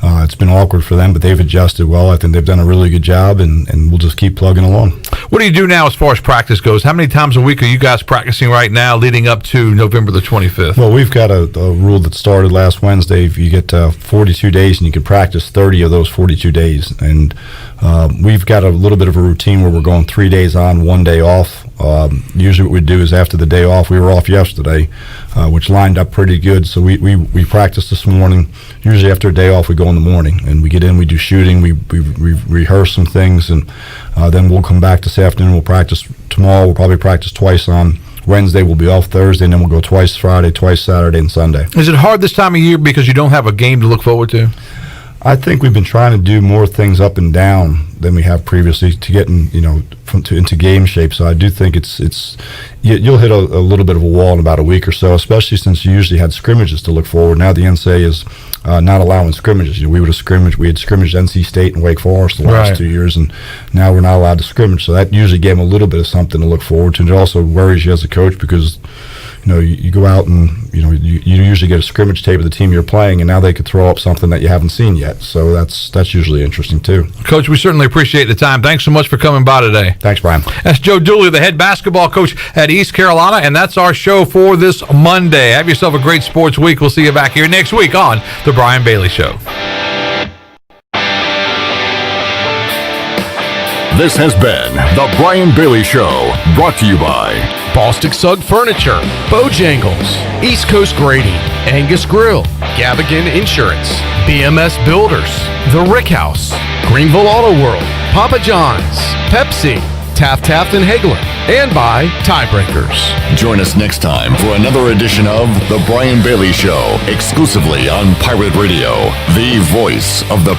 it's been awkward for them, but they've adjusted well. I think they've done a really good job, and we'll just keep plugging along. What do you do now as far as practice goes? How many times a week are you guys practicing right now leading up to November the 25th? Well, we've got a rule that started last Wednesday. If you get 42 days and you can practice 30 of those 42 days, and we've got a little bit of a routine where we're going 3 days on, 1 day off. Usually what we do is after the day off, we were off yesterday, which lined up pretty good. So we practiced this morning. Usually after a day off, we go in the morning and we get in, we do shooting, we rehearse some things, and then we'll come back this afternoon. We'll practice tomorrow. We'll probably practice twice on Wednesday. We'll be off Thursday, and then we'll go twice Friday, twice Saturday, and Sunday. Is it hard this time of year because you don't have a game to look forward to? I think we've been trying to do more things up and down than we have previously to get into game shape. So I do think you'll hit a little bit of a wall in about a week or so, especially since you usually had scrimmages to look forward. Now the NCAA is not allowing scrimmages. We had scrimmaged NC State and Wake Forest the last 2 years, and now we're not allowed to scrimmage. So that usually gave them a little bit of something to look forward to. And it also worries you as a coach because you go out and you usually get a scrimmage tape of the team you're playing, and now they could throw up something that you haven't seen yet. So that's usually interesting too. Coach, we certainly appreciate the time. Thanks so much for coming by today. Thanks, Brian. That's Joe Dooley, the head basketball coach at East Carolina, and that's our show for this Monday. Have yourself a great sports week. We'll see you back here next week on The Brian Bailey Show. This has been The Brian Bailey Show, brought to you by Bostic Sugg Furniture, Bojangles, East Coast Grading, Angus Grill, Gavigan Insurance, BMS Builders, The Rick House, Greenville Auto World, Papa John's, Pepsi, Taft and Hagler, and by Tiebreakers. Join us next time for another edition of The Brian Bailey Show, exclusively on Pirate Radio, the voice of the